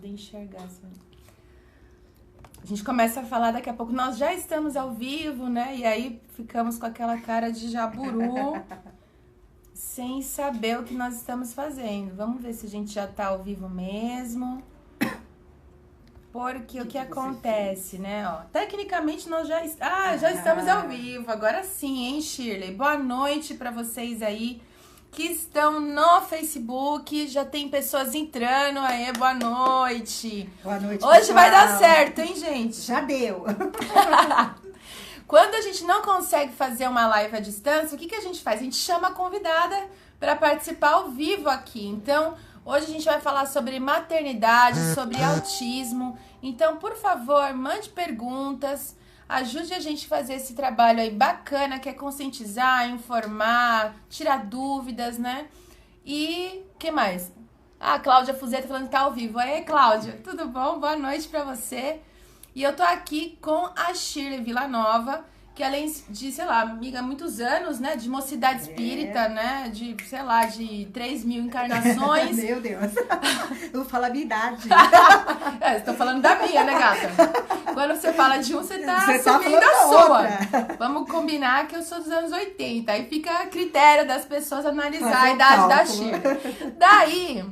enxergar assim. A gente começa a falar daqui a pouco, nós já estamos ao vivo, né? E aí ficamos com aquela cara de jaburu, sem saber o que nós estamos fazendo. Vamos ver se a gente já tá ao vivo mesmo. Porque o que acontece, né? Ó, tecnicamente nós já estamos ao vivo. Agora sim, hein, Shirley? Boa noite pra vocês aí que estão no Facebook. Já tem pessoas entrando. Aê, boa noite. Boa noite, Hoje pessoal. vai dar certo, hein, gente? Já deu. Quando a gente não consegue fazer uma live à distância, o que a gente faz? A gente chama a convidada para participar ao vivo aqui. Então, hoje a gente vai falar sobre maternidade, sobre autismo. Então, por favor, mande perguntas. Ajude a gente a fazer esse trabalho aí bacana, que é conscientizar, informar, tirar dúvidas, né? E o que mais? A Cláudia Fuzeta falando que tá ao vivo. Aí, Cláudia, tudo bom? Boa noite pra você. E eu tô aqui com a Shirley Villanova, que além de, sei lá, amiga há muitos anos, né? De mocidade espírita, né? De, sei lá, de 3.000 encarnações. Meu Deus. Eu vou falar a minha idade. Você tá falando da minha, né, gata? Quando você fala de um, você tá assumindo falando a da sua. outra. Vamos combinar que eu sou dos anos 80. Aí fica a critério das pessoas analisar Fazer a idade da cálculo. Shirley. Daí,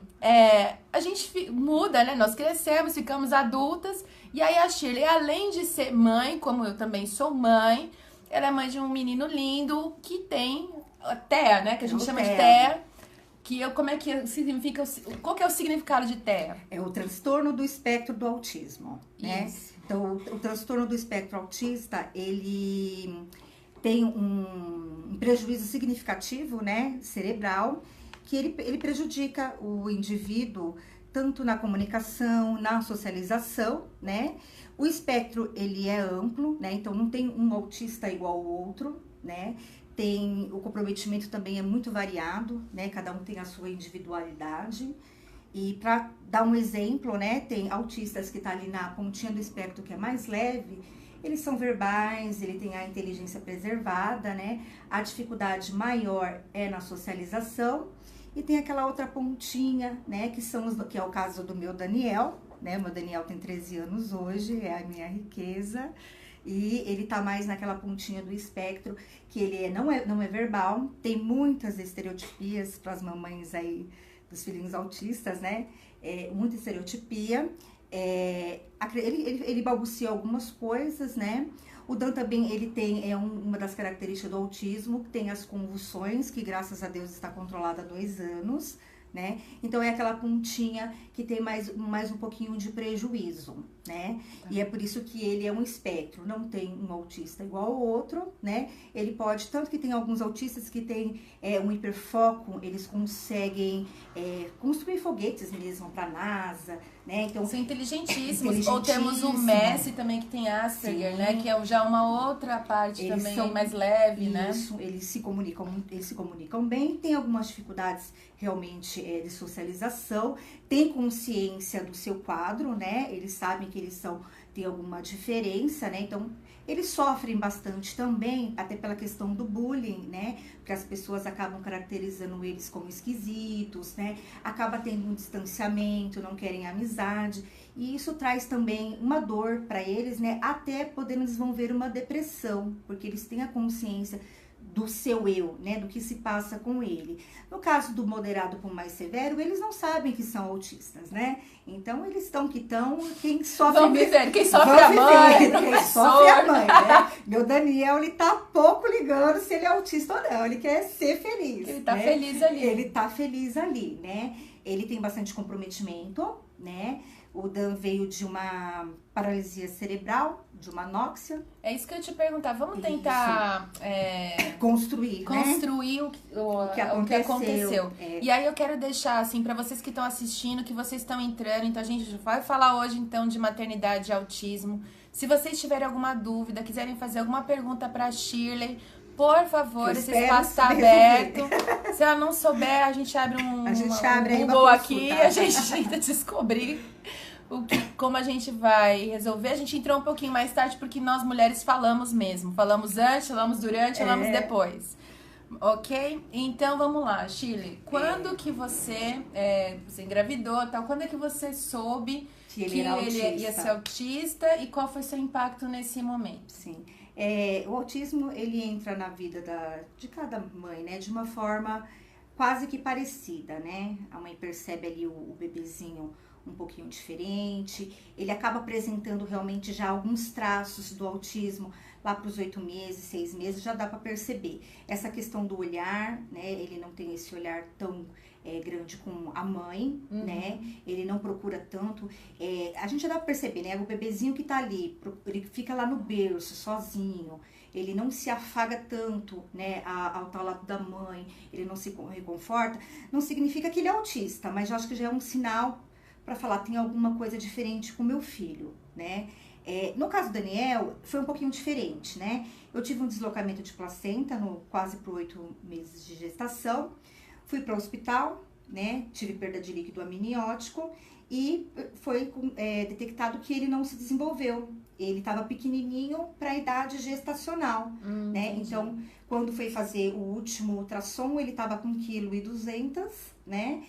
a gente muda, né? Nós crescemos, ficamos adultas. E aí a Shirley, além de ser mãe, como eu também sou mãe, ela é mãe de um menino lindo que tem a TEA, né? Que a gente chama de TEA. Como é que significa, qual que é o significado de TEA? É o transtorno do espectro do autismo, né? Isso. Então, o transtorno do espectro autista, ele tem um prejuízo significativo, né, cerebral, que ele prejudica o indivíduo tanto na comunicação, na socialização, né? O espectro, ele é amplo, né? Então, não tem um autista igual ao outro, né? O comprometimento também é muito variado, né? Cada um tem a sua individualidade. E para dar um exemplo, né? Tem autistas que tá ali na pontinha do espectro, que é mais leve. Eles são verbais, ele tem a inteligência preservada, né? A dificuldade maior é na socialização. E tem aquela outra pontinha, né? Que é o caso do meu Daniel, né? Meu Daniel tem 13 anos hoje, é a minha riqueza. E ele tá mais naquela pontinha do espectro, que ele não é verbal. Tem muitas estereotipias para as mamães aí dos filhinhos autistas, né? Muita estereotipia. Ele balbucia algumas coisas, né? O Dan também, ele tem uma das características do autismo, que tem as convulsões, que graças a Deus está controlada há 2 anos, né? Então é aquela pontinha que tem mais um pouquinho de prejuízo, né? E é por isso que ele é um espectro, não tem um autista igual ao outro, né? Ele pode, tanto que tem alguns autistas que têm um hiperfoco, eles conseguem construir foguetes mesmo para a NASA, né? Então, são inteligentíssimos. Ou temos o Messi também, que tem Asperger, sim, né? Que é já uma outra parte eles também mais leve, isso, né? Eles se comunicam bem, tem algumas dificuldades realmente de socialização, tem consciência do seu quadro, né? Eles sabem que têm alguma diferença, né? Então, eles sofrem bastante também, até pela questão do bullying, né? Porque as pessoas acabam caracterizando eles como esquisitos, né? Acaba tendo um distanciamento, não querem amizade. E isso traz também uma dor para eles, né? Até podendo desenvolver uma depressão, porque eles têm a consciência do seu eu, né, do que se passa com ele. No caso do moderado para o mais severo, eles não sabem que são autistas, né? Então, eles estão quem sofre... Vão viver, quem sofre a mãe, quem sofre a mãe, né? Meu Daniel, ele tá pouco ligando se ele é autista ou não, ele quer ser feliz. Ele tá né? feliz ali. Ele tá feliz ali, né? Ele tem bastante comprometimento, né? O Dan veio de uma paralisia cerebral, de uma anóxia. É isso que eu ia te perguntar. Vamos tentar construir o que aconteceu. E aí eu quero deixar, assim, para vocês que estão assistindo, que vocês estão entrando. Então, a gente vai falar hoje, então, de maternidade e autismo. Se vocês tiverem alguma dúvida, quiserem fazer alguma pergunta para Shirley, por favor, esse espaço está aberto. Se ela não souber, a gente abre um Google aqui e a gente tenta descobrir como a gente vai resolver. A gente entrou um pouquinho mais tarde porque nós mulheres falamos mesmo. Falamos antes, falamos durante, falamos depois. Ok? Então vamos lá, Shirley. Quando que você engravidou, tal? Quando é que você soube Que que ele era ele ia autista. ser autista e qual foi seu impacto nesse momento? Sim. O autismo, ele entra na vida de cada mãe, né? De uma forma quase que parecida, né? A mãe percebe ali o bebezinho um pouquinho diferente. Ele acaba apresentando realmente já alguns traços do autismo lá para os 8 meses, 6 meses, já dá para perceber. Essa questão do olhar, né? Ele não tem esse olhar tão grande como a mãe, né? Ele não procura tanto. A gente já dá para perceber, né? O bebezinho que tá ali, ele fica lá no berço, sozinho. Ele não se afaga tanto, né, ao tal lado da mãe, ele não se reconforta. Não significa que ele é autista, mas eu acho que já é um sinal para falar, tem alguma coisa diferente com meu filho, né? No caso do Daniel, foi um pouquinho diferente, né? Eu tive um deslocamento de placenta quase por 8 meses de gestação. Fui para o hospital, né? Tive perda de líquido amniótico e foi detectado que ele não se desenvolveu. Ele estava pequenininho para a idade gestacional, né? Entendi. Então, quando foi fazer o último ultrassom, ele estava com 1,2 kg, né?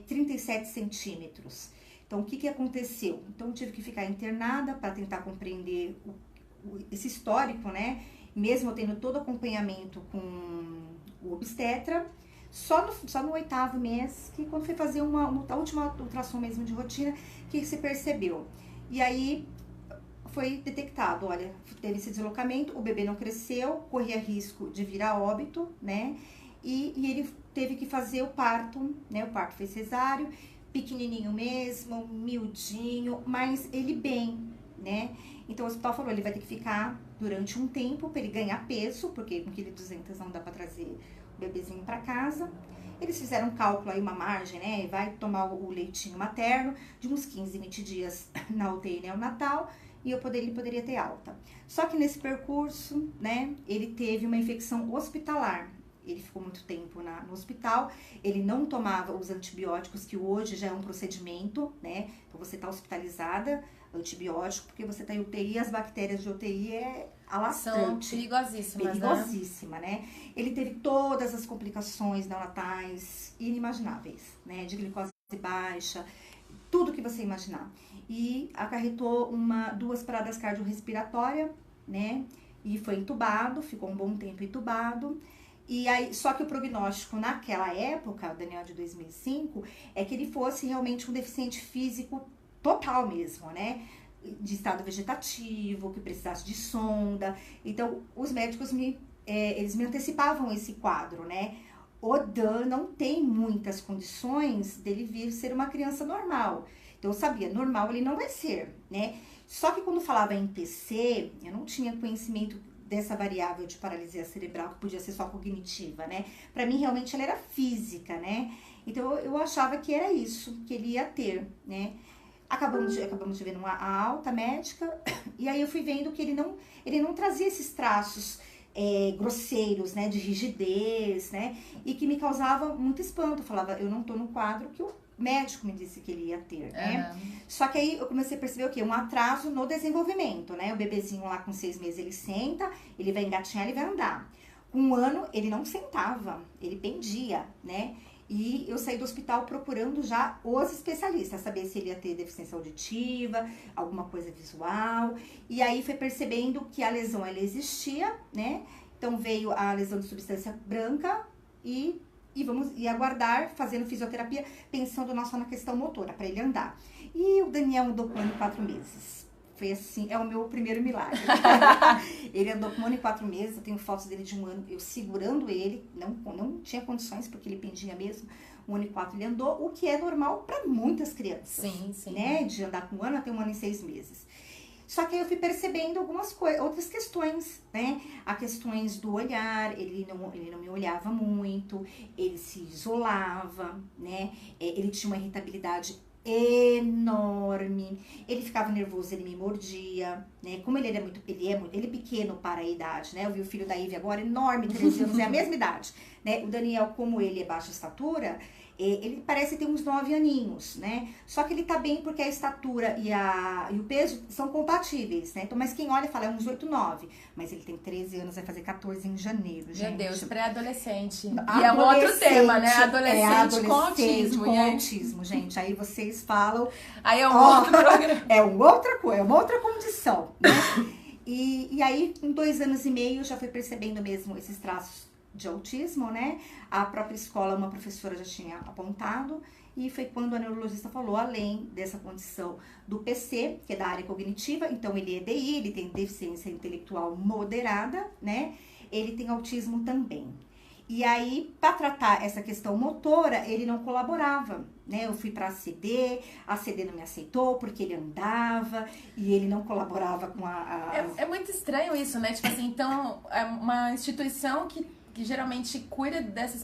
37 centímetros. Então, o que aconteceu? Então, eu tive que ficar internada para tentar compreender esse histórico, né? Mesmo eu tendo todo acompanhamento com o obstetra, só no 8º mês, que quando foi fazer a última ultrassom mesmo de rotina, que se percebeu. E aí, foi detectado, olha, teve esse deslocamento, o bebê não cresceu, corria risco de vir a óbito, né? E ele teve que fazer o parto, né? O parto foi cesáreo, pequenininho mesmo, miudinho, mas ele bem, né? Então o hospital falou, ele vai ter que ficar durante um tempo para ele ganhar peso, porque com 1,2 kg não dá para trazer o bebezinho para casa. Eles fizeram um cálculo aí, uma margem, né? Vai tomar o leitinho materno de uns 15, 20 dias na UTI neonatal e ele poderia ter alta. Só que nesse percurso, né, ele teve uma infecção hospitalar. Ele ficou muito tempo no hospital, ele não tomava os antibióticos, que hoje já é um procedimento, né? Então você tá hospitalizada, antibiótico, porque você tá em UTI, as bactérias de UTI alastrante. São perigosíssimas, Perigosíssima, né? Ele teve todas as complicações neonatais inimagináveis, né? De glicose baixa, tudo que você imaginar. E acarretou 2 paradas cardiorrespiratórias, né? E foi entubado, ficou um bom tempo entubado. E aí, só que o prognóstico naquela época, o Daniel de 2005, é que ele fosse realmente um deficiente físico total mesmo, né? De estado vegetativo, que precisasse de sonda. Então, os médicos eles me antecipavam esse quadro, né? O Dan não tem muitas condições dele vir ser uma criança normal. Então, eu sabia, normal ele não vai ser, né? Só que quando falava em PC, eu não tinha conhecimento dessa variável de paralisia cerebral, que podia ser só cognitiva, né? Pra mim, realmente, ela era física, né? Então, eu achava que era isso que ele ia ter, né? Acabamos de ver a alta médica, e aí eu fui vendo que ele não trazia esses traços grosseiros, né? De rigidez, né? E que me causava muito espanto. Eu falava, eu não tô no quadro que o médico me disse que ele ia ter, né? Só que aí eu comecei a perceber o quê? Um atraso no desenvolvimento, né? O bebezinho lá com 6 meses, ele senta, ele vai engatinhar, ele vai andar. Com 1 ano, ele não sentava, ele pendia, né? E eu saí do hospital procurando já os especialistas, saber se ele ia ter deficiência auditiva, alguma coisa visual. E aí foi percebendo que a lesão, ela existia, né? Então veio a lesão de substância branca e vamos aguardar, fazendo fisioterapia, pensando só na questão motora, para ele andar. E o Daniel andou com 1 ano e 4 meses. Foi assim, é o meu primeiro milagre. Ele andou com 1 ano e 4 meses, eu tenho fotos dele de 1 ano, eu segurando ele, não tinha condições, porque ele pendia mesmo. 1 ano e 4 ele andou, o que é normal para muitas crianças. Sim, sim. Né? De andar com 1 ano até 1 ano e 6 meses. Só que aí eu fui percebendo outras questões, né? As questões do olhar, ele não me olhava muito, ele se isolava, né? Ele tinha uma irritabilidade enorme, ele ficava nervoso, ele me mordia, né? Como ele é pequeno para a idade, né? Eu vi o filho da Ivy agora, enorme, 13 anos, é a mesma idade, né? O Daniel, como ele é baixa estatura, Ele parece ter uns 9 aninhos, né? Só que ele tá bem porque a estatura e o peso são compatíveis, né? Então, mas quem olha fala, é uns 8, 9. Mas ele tem 13 anos, vai fazer 14 em janeiro, gente. Meu Deus, pré-adolescente. E é um outro tema, né? Adolescente com autismo. Com autismo, gente. Aí vocês falam... Aí é um outro programa. É uma outra condição, né? E aí, em 2 anos e meio, já fui percebendo mesmo esses traços de autismo, né? A própria escola, uma professora já tinha apontado, e foi quando a neurologista falou, além dessa condição do PC, que é da área cognitiva, então ele é DI, ele tem deficiência intelectual moderada, né? Ele tem autismo também. E aí, para tratar essa questão motora, ele não colaborava, né? Eu fui para a ACD não me aceitou porque ele andava e ele não colaborava com É muito estranho isso, né? Tipo assim, então, é uma instituição que geralmente cuida dessas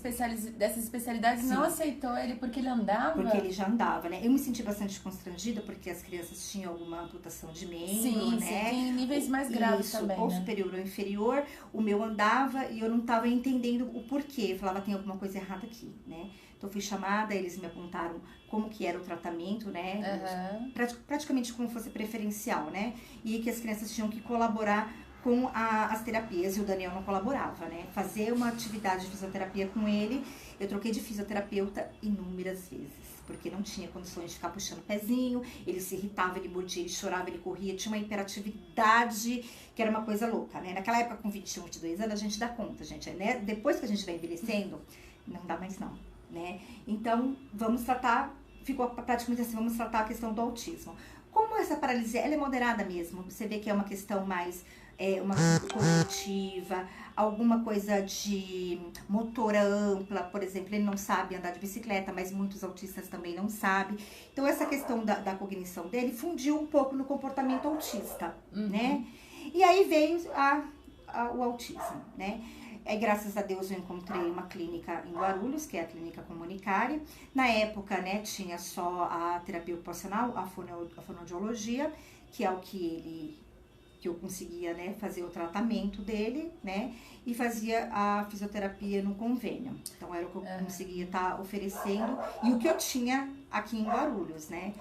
especialidades, não aceitou ele porque ele andava? Porque ele já andava, né? Eu me senti bastante constrangida porque as crianças tinham alguma amputação de membro, né? Sim, tem níveis mais graves também, ou né? superior ou inferior. O meu andava e eu não estava entendendo o porquê. Eu falava, tem alguma coisa errada aqui, né? Então, fui chamada, eles me apontaram como que era o tratamento, né? Praticamente como fosse preferencial, né? E que as crianças tinham que colaborar com as terapias, e o Daniel não colaborava, né? Fazer uma atividade de fisioterapia com ele, eu troquei de fisioterapeuta inúmeras vezes, porque não tinha condições de ficar puxando o pezinho, ele se irritava, ele mordia, ele chorava, ele corria, tinha uma hiperatividade que era uma coisa louca, né? Naquela época, com 21, 22 anos, a gente dá conta, gente, né? Depois que a gente vai envelhecendo, não dá mais não, né? Então, vamos tratar, ficou praticamente assim, vamos tratar a questão do autismo. Como essa paralisia, ela é moderada mesmo, você vê que é uma questão mais... uma cognitiva, alguma coisa de motora ampla, por exemplo, ele não sabe andar de bicicleta, mas muitos autistas também não sabem. Então, essa questão da cognição dele fundiu um pouco no comportamento autista, né? E aí veio o autismo, né? Graças a Deus eu encontrei uma clínica em Guarulhos, que é a Clínica Comunicare. Na época, né, tinha só a terapia ocupacional, a fonoaudiologia, que é o que eu conseguia, né, fazer o tratamento dele, né, e fazia a fisioterapia no convênio. Então, era o que eu conseguia estar oferecendo e o que eu tinha aqui em Guarulhos, né.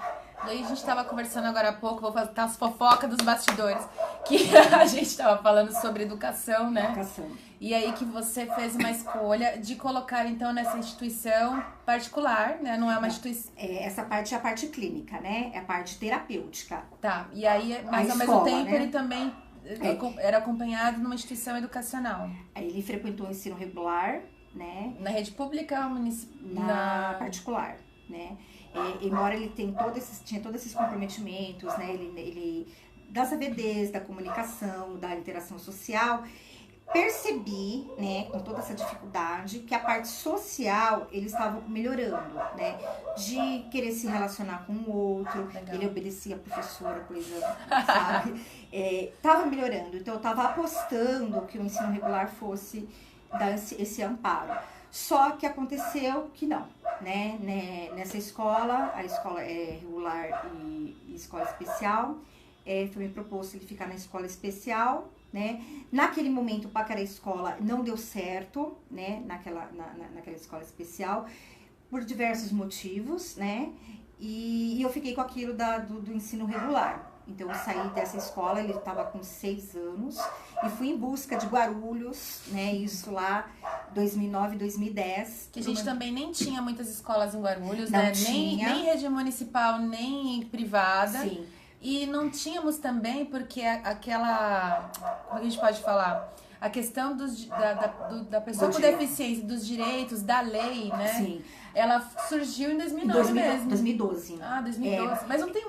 E aí a gente estava conversando agora há pouco, vou fazer as fofocas dos bastidores, que a gente estava falando sobre educação, né? Educação. E aí que você fez uma escolha de colocar, então, nessa instituição particular, né? Não é uma instituição... Essa parte é a parte clínica, né? É a parte terapêutica. Tá, e aí, mas ao mesmo tempo, né? Ele também era acompanhado numa instituição educacional. Aí ele frequentou o ensino regular, né? Na rede pública ou municipal? Na particular, né? Embora ele tinha todos esses comprometimentos, né? Ele das AVDs, da comunicação, da interação social... Percebi, né, com toda essa dificuldade, que a parte social eles estavam melhorando, né, de querer se relacionar com o outro. Legal. Ele obedecia a professora, coisa, sabe, tava melhorando. Então eu tava apostando que o ensino regular fosse dar esse amparo. Só que aconteceu que não, né, nessa escola, a escola é regular e escola especial, foi me proposto ele ficar na escola especial, né? Naquele momento, o Paquera Escola não deu certo, né? Naquela escola especial, por diversos motivos, né? E eu fiquei com aquilo do ensino regular. Então, eu saí dessa escola, ele estava com 6 anos, e fui em busca de Guarulhos, né? Isso lá, 2009, 2010. Que a gente também nem tinha muitas escolas em Guarulhos, não né? Tinha. Nem rede municipal, nem privada. Sim. E não tínhamos também, porque aquela... Como a gente pode falar? A questão da pessoa com deficiência, dos direitos, da lei, né? Sim. Ela surgiu em 2009 mesmo. 2012. Ah, 2012. Mas não tem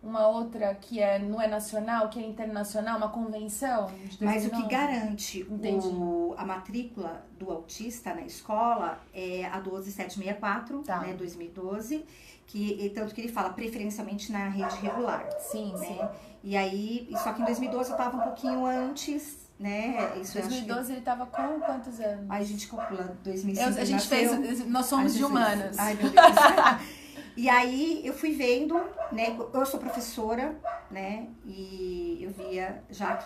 uma outra que não é nacional, que é internacional, uma convenção de 2009? Mas o que garante a matrícula do autista na escola é a 12764, né, 2012, tanto que ele fala preferencialmente na rede regular. Sim, né? Sim. E aí, só que em 2012 eu tava um pouquinho antes, né? Isso 2012 ele tava com quantos anos? Aí a gente calcula 2005. A gente fez, nós somos de humanas. Ai, meu Deus. E aí eu fui vendo, né? Eu sou professora, né? E eu via já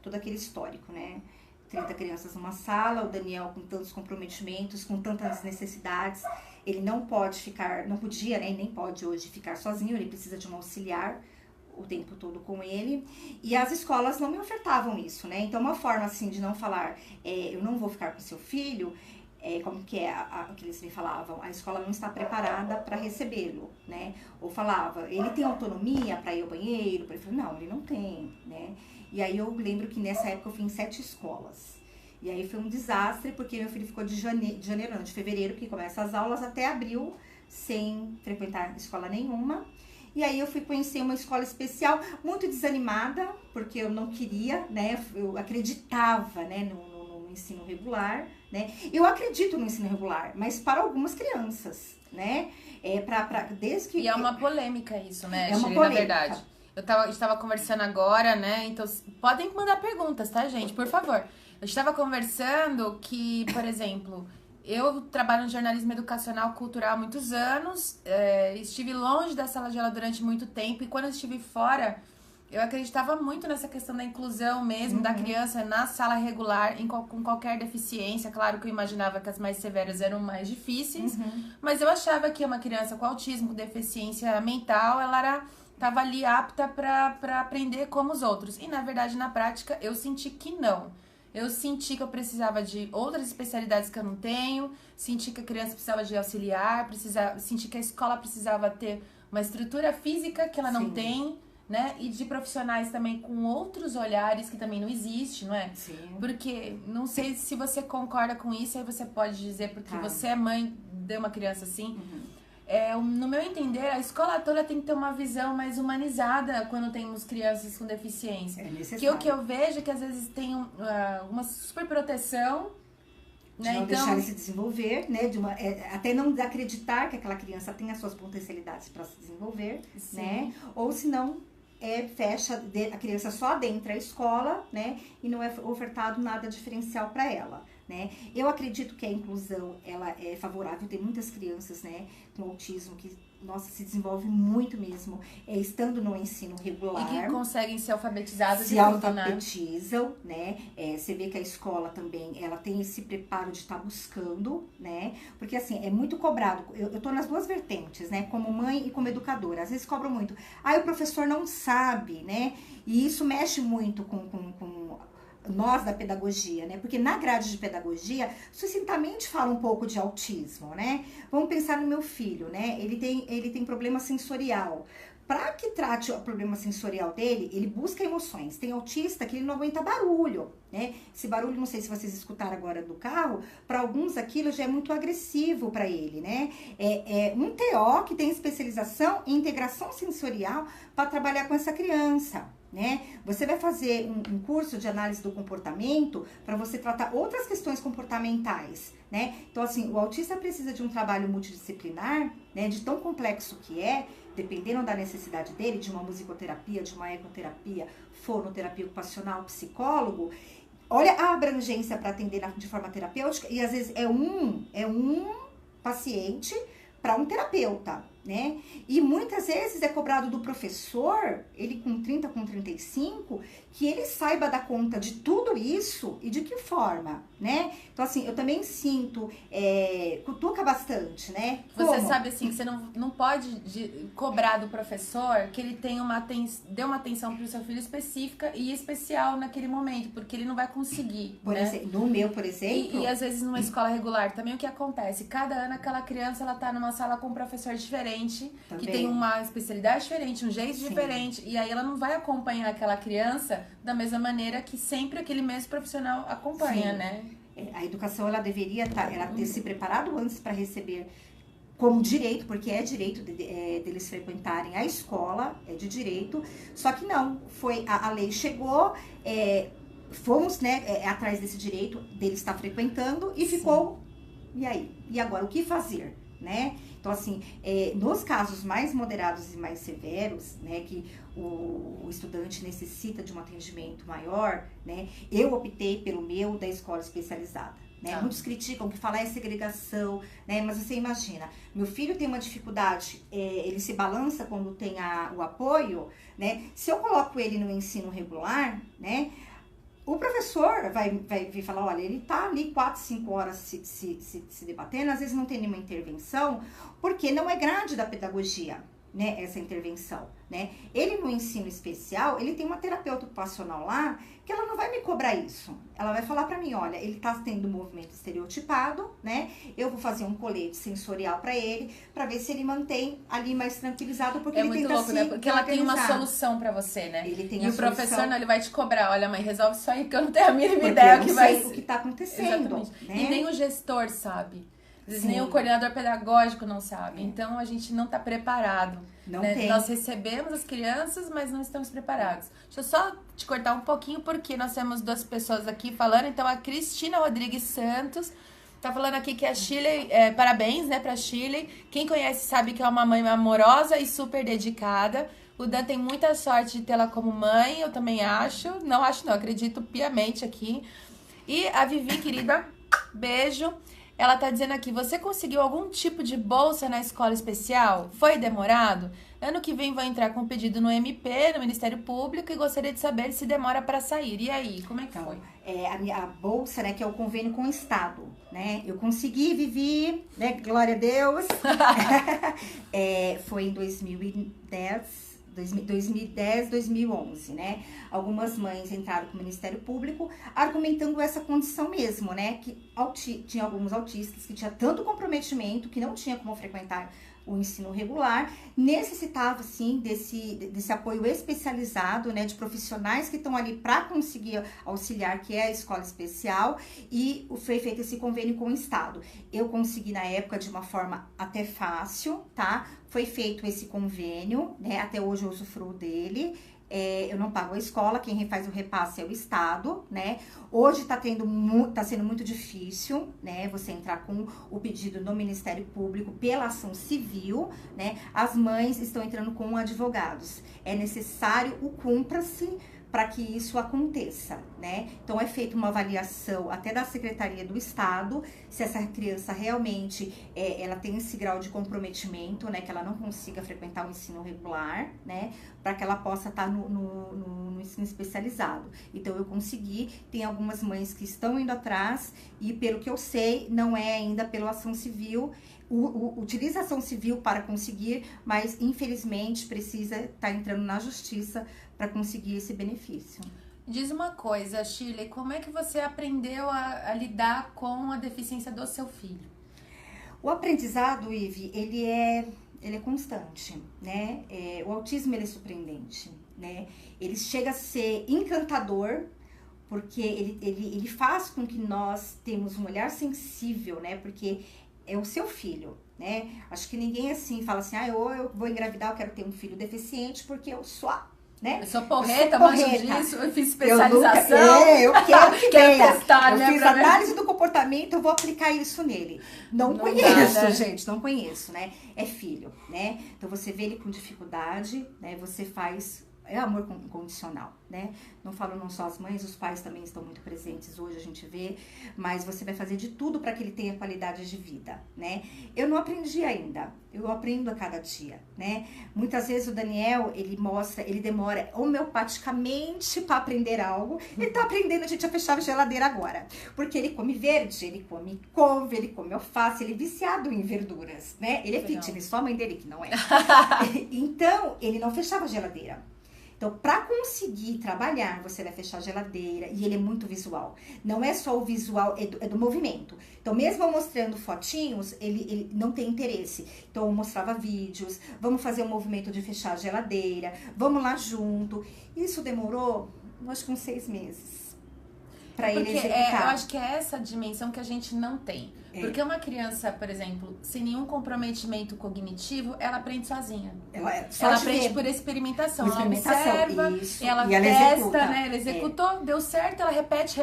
todo aquele histórico, né? 30 crianças numa sala, o Daniel com tantos comprometimentos, com tantas necessidades, ele não pode ficar, não podia, né, nem pode hoje ficar sozinho, ele precisa de um auxiliar o tempo todo com ele, e as escolas não me ofertavam isso, né, então uma forma assim de não falar, eu não vou ficar com seu filho, como que é o que eles me falavam, a escola não está preparada para recebê-lo, né, ou falava, ele tem autonomia para ir ao banheiro, eu falei, não, ele não tem, né, e aí eu lembro que nessa época eu fui em 7 escolas, e aí foi um desastre, porque meu filho ficou de janeiro, não, de fevereiro, que começa as aulas, até abril, sem frequentar escola nenhuma. E aí eu fui conhecer uma escola especial, muito desanimada, porque eu não queria, né, eu acreditava, né, no ensino regular, né. Eu acredito no ensino regular, mas para algumas crianças, né, desde que... E é uma polêmica isso, né, é uma Shirley, polêmica. na verdade. A gente estava conversando agora, né? Então, podem mandar perguntas, tá, gente? Por favor. Eu estava conversando que, por exemplo, eu trabalho no jornalismo educacional cultural há muitos anos, estive longe da sala de aula durante muito tempo, e quando eu estive fora, eu acreditava muito nessa questão da inclusão mesmo, da criança na sala regular, com qualquer deficiência. Claro que eu imaginava que as mais severas eram mais difíceis, mas eu achava que uma criança com autismo, com deficiência mental, ela estava ali apta para aprender como os outros. E, na verdade, na prática, eu senti que não. Eu senti que eu precisava de outras especialidades que eu não tenho, senti que a criança precisava de auxiliar, senti que a escola precisava ter uma estrutura física que ela não tem, né? E de profissionais também com outros olhares que também não existe, não é? Sim. Porque, não sei se você concorda com isso, aí você pode dizer, porque você é mãe de uma criança assim... no meu entender, a escola toda tem que ter uma visão mais humanizada quando temos crianças com deficiência. É necessário. Que o que eu vejo é que às vezes tem uma superproteção, né? De não deixar ele se desenvolver, né? Até não acreditar que aquela criança tem as suas potencialidades para se desenvolver, né? Ou se não, fecha a criança só dentro da escola, né? E não é ofertado nada diferencial para ela. Né? Eu acredito que a inclusão ela é favorável, tem muitas crianças, né, com autismo que, nossa, se desenvolve muito mesmo, estando no ensino regular. E que conseguem ser alfabetizadas. Se alfabetizam, né? Você vê que a escola também, ela tem esse preparo de estar buscando, né? Porque assim, é muito cobrado. Eu tô nas duas vertentes, né? Como mãe e como educadora. Às vezes cobram muito. O professor não sabe, né? E isso mexe muito com nós da pedagogia, né? Porque na grade de pedagogia, sucintamente fala um pouco de autismo, né? Vamos pensar no meu filho, né? Ele tem problema sensorial. Para que trate o problema sensorial dele, ele busca emoções. Tem autista que ele não aguenta barulho, né? Esse barulho, não sei se vocês escutaram agora do carro, para alguns aquilo já é muito agressivo para ele, né? Um TO que tem especialização em integração sensorial para trabalhar com essa criança, né? Você vai fazer um curso de análise do comportamento para você tratar outras questões comportamentais, né? Então, assim, o autista precisa de um trabalho multidisciplinar, né? De tão complexo que dependendo da necessidade dele, de uma musicoterapia, de uma ecoterapia, fonoterapia ocupacional, psicólogo. Olha a abrangência para atender de forma terapêutica, e às vezes é um paciente para um terapeuta, né? E muitas vezes é cobrado do professor, ele com 30, com 35, que ele saiba dar conta de tudo isso e de que forma, né? Então, assim, eu também sinto, cutuca bastante, né? Você sabe, assim, que você não pode cobrar do professor que ele tenha dê uma atenção pro seu filho específica e especial naquele momento, porque ele não vai conseguir, No meu, por exemplo... E às vezes numa escola regular também o que acontece? Cada ano aquela criança, ela tá numa sala com um professor diferente, também, que tem uma especialidade diferente, um jeito diferente, e aí ela não vai acompanhar aquela criança da mesma maneira que sempre aquele mesmo profissional acompanha, né? A educação, ela deveria ela ter se preparado antes para receber como direito, porque é direito deles frequentarem a escola, é de direito, só que não, a lei chegou, fomos, né, atrás desse direito dele estar frequentando e ficou, e aí? E agora, o que fazer, né? Então, assim, nos casos mais moderados e mais severos, né, que o estudante necessita de um atendimento maior, né, eu optei pelo meu da escola especializada. Né? Muitos criticam que fala segregação, né? Mas você imagina, meu filho tem uma dificuldade, ele se balança quando tem o apoio, né? Se eu coloco ele no ensino regular, né? O professor vai vir falar, olha, ele tá ali 4, 5 horas se debatendo, às vezes não tem nenhuma intervenção, porque não é grade da pedagogia, né, essa intervenção, né? Ele no ensino especial, ele tem uma terapeuta ocupacional lá, que ela não vai me cobrar isso. Ela vai falar pra mim, olha, ele tá tendo um movimento estereotipado, né? Eu vou fazer um colete sensorial pra ele, pra ver se ele mantém ali mais tranquilizado, porque ele muito tenta louco, se né? Porque ela tem uma organizar. solução pra você, né? Ele tem e a o professor, solução. não, ele vai te cobrar. Olha, mãe, resolve isso aí que eu não tenho a mínima Porque ideia eu o que não vai sei ser. o que tá acontecendo, Exatamente. né? E nem o gestor sabe. Às vezes nem Sim. o coordenador pedagógico não sabe. Então, a gente não tá preparado. Não né? tem. Nós recebemos as crianças, mas não estamos preparados. Deixa eu só te cortar um pouquinho, porque nós temos 2 pessoas aqui falando. Então, a Cristina Rodrigues Santos tá falando aqui que a Shirley... parabéns, né, pra Shirley. Quem conhece sabe que é uma mãe amorosa e super dedicada. O Dan tem muita sorte de tê-la como mãe, eu também acho. Não acho, não, acredito piamente aqui. E a Vivi, querida, beijo. Ela tá dizendo aqui, você conseguiu algum tipo de bolsa na escola especial? Foi demorado? Ano que vem vou entrar com um pedido no MP, no Ministério Público, e gostaria de saber se demora para sair. E aí, como é que foi? A bolsa, né, que é o convênio com o Estado, né? Eu consegui, Vivi, né? Glória a Deus. Foi em 2010, 2011, né? Algumas mães entraram com o Ministério Público argumentando essa condição mesmo, né? Que tinha alguns autistas que tinham tanto comprometimento que não tinha como frequentar o ensino regular, necessitava, sim, desse apoio especializado, né, de profissionais que estão ali para conseguir auxiliar, que é a escola especial, e foi feito esse convênio com o Estado. Eu consegui, na época, de uma forma até fácil, tá? Foi feito esse convênio, né, até hoje eu usufruo dele. Eu não pago a escola, quem faz o repasse é o Estado, né? Hoje tá sendo muito difícil, né? Você entrar com o pedido no Ministério Público pela ação civil, né? As mães estão entrando com advogados. É necessário o cumpra-se para que isso aconteça, né? Então, é feita uma avaliação até da Secretaria do Estado, se essa criança realmente ela tem esse grau de comprometimento, né? Que ela não consiga frequentar o ensino regular, né? Para que ela possa estar no ensino especializado. Então, eu consegui, tem algumas mães que estão indo atrás e, pelo que eu sei, não é ainda pela ação civil, utiliza a ação civil para conseguir, mas, infelizmente, precisa estar entrando na justiça para conseguir esse benefício. Diz uma coisa, Shirley, como é que você aprendeu a lidar com a deficiência do seu filho? O aprendizado, Ive, ele é constante, né? O autismo, ele é surpreendente, né? Ele chega a ser encantador, porque ele faz com que nós temos um olhar sensível, né? Porque é o seu filho, né? Acho que ninguém assim fala assim, eu vou engravidar, eu quero ter um filho deficiente porque eu sou né? Eu sou porreta, manjo disso, eu fiz especialização. Eu quero que venha. Testar, eu né, fiz análise do comportamento, eu vou aplicar isso nele. Não conheço, dá, né? gente, não conheço, né? É filho, né? Então você vê ele com dificuldade, né? Você faz... É amor incondicional, né? Não falo não só as mães, os pais também estão muito presentes hoje, a gente vê, mas você vai fazer de tudo para que ele tenha qualidade de vida, né? Eu não aprendi ainda, eu aprendo a cada dia, né? Muitas vezes o Daniel, ele demora homeopaticamente para aprender algo, ele tá aprendendo a gente a fechar a geladeira agora, porque ele come verde, ele come couve, ele come alface, ele é viciado em verduras, né? Ele é fitness, só a mãe dele que não é. Então, ele não fechava a geladeira. Então, para conseguir trabalhar, você vai fechar a geladeira e ele é muito visual. Não é só o visual, é do movimento. Então, mesmo eu mostrando fotinhos, ele não tem interesse. Então, eu mostrava vídeos, vamos fazer um movimento de fechar a geladeira, vamos lá junto. Isso demorou, acho que uns 6 meses para ele executar. Eu acho que é essa dimensão que a gente não tem. Porque uma criança, por exemplo, sem nenhum comprometimento cognitivo, ela aprende sozinha. Ela aprende por experimentação. Ela observa, ela testa, executa, né? Ela executou, deu certo, ela repete,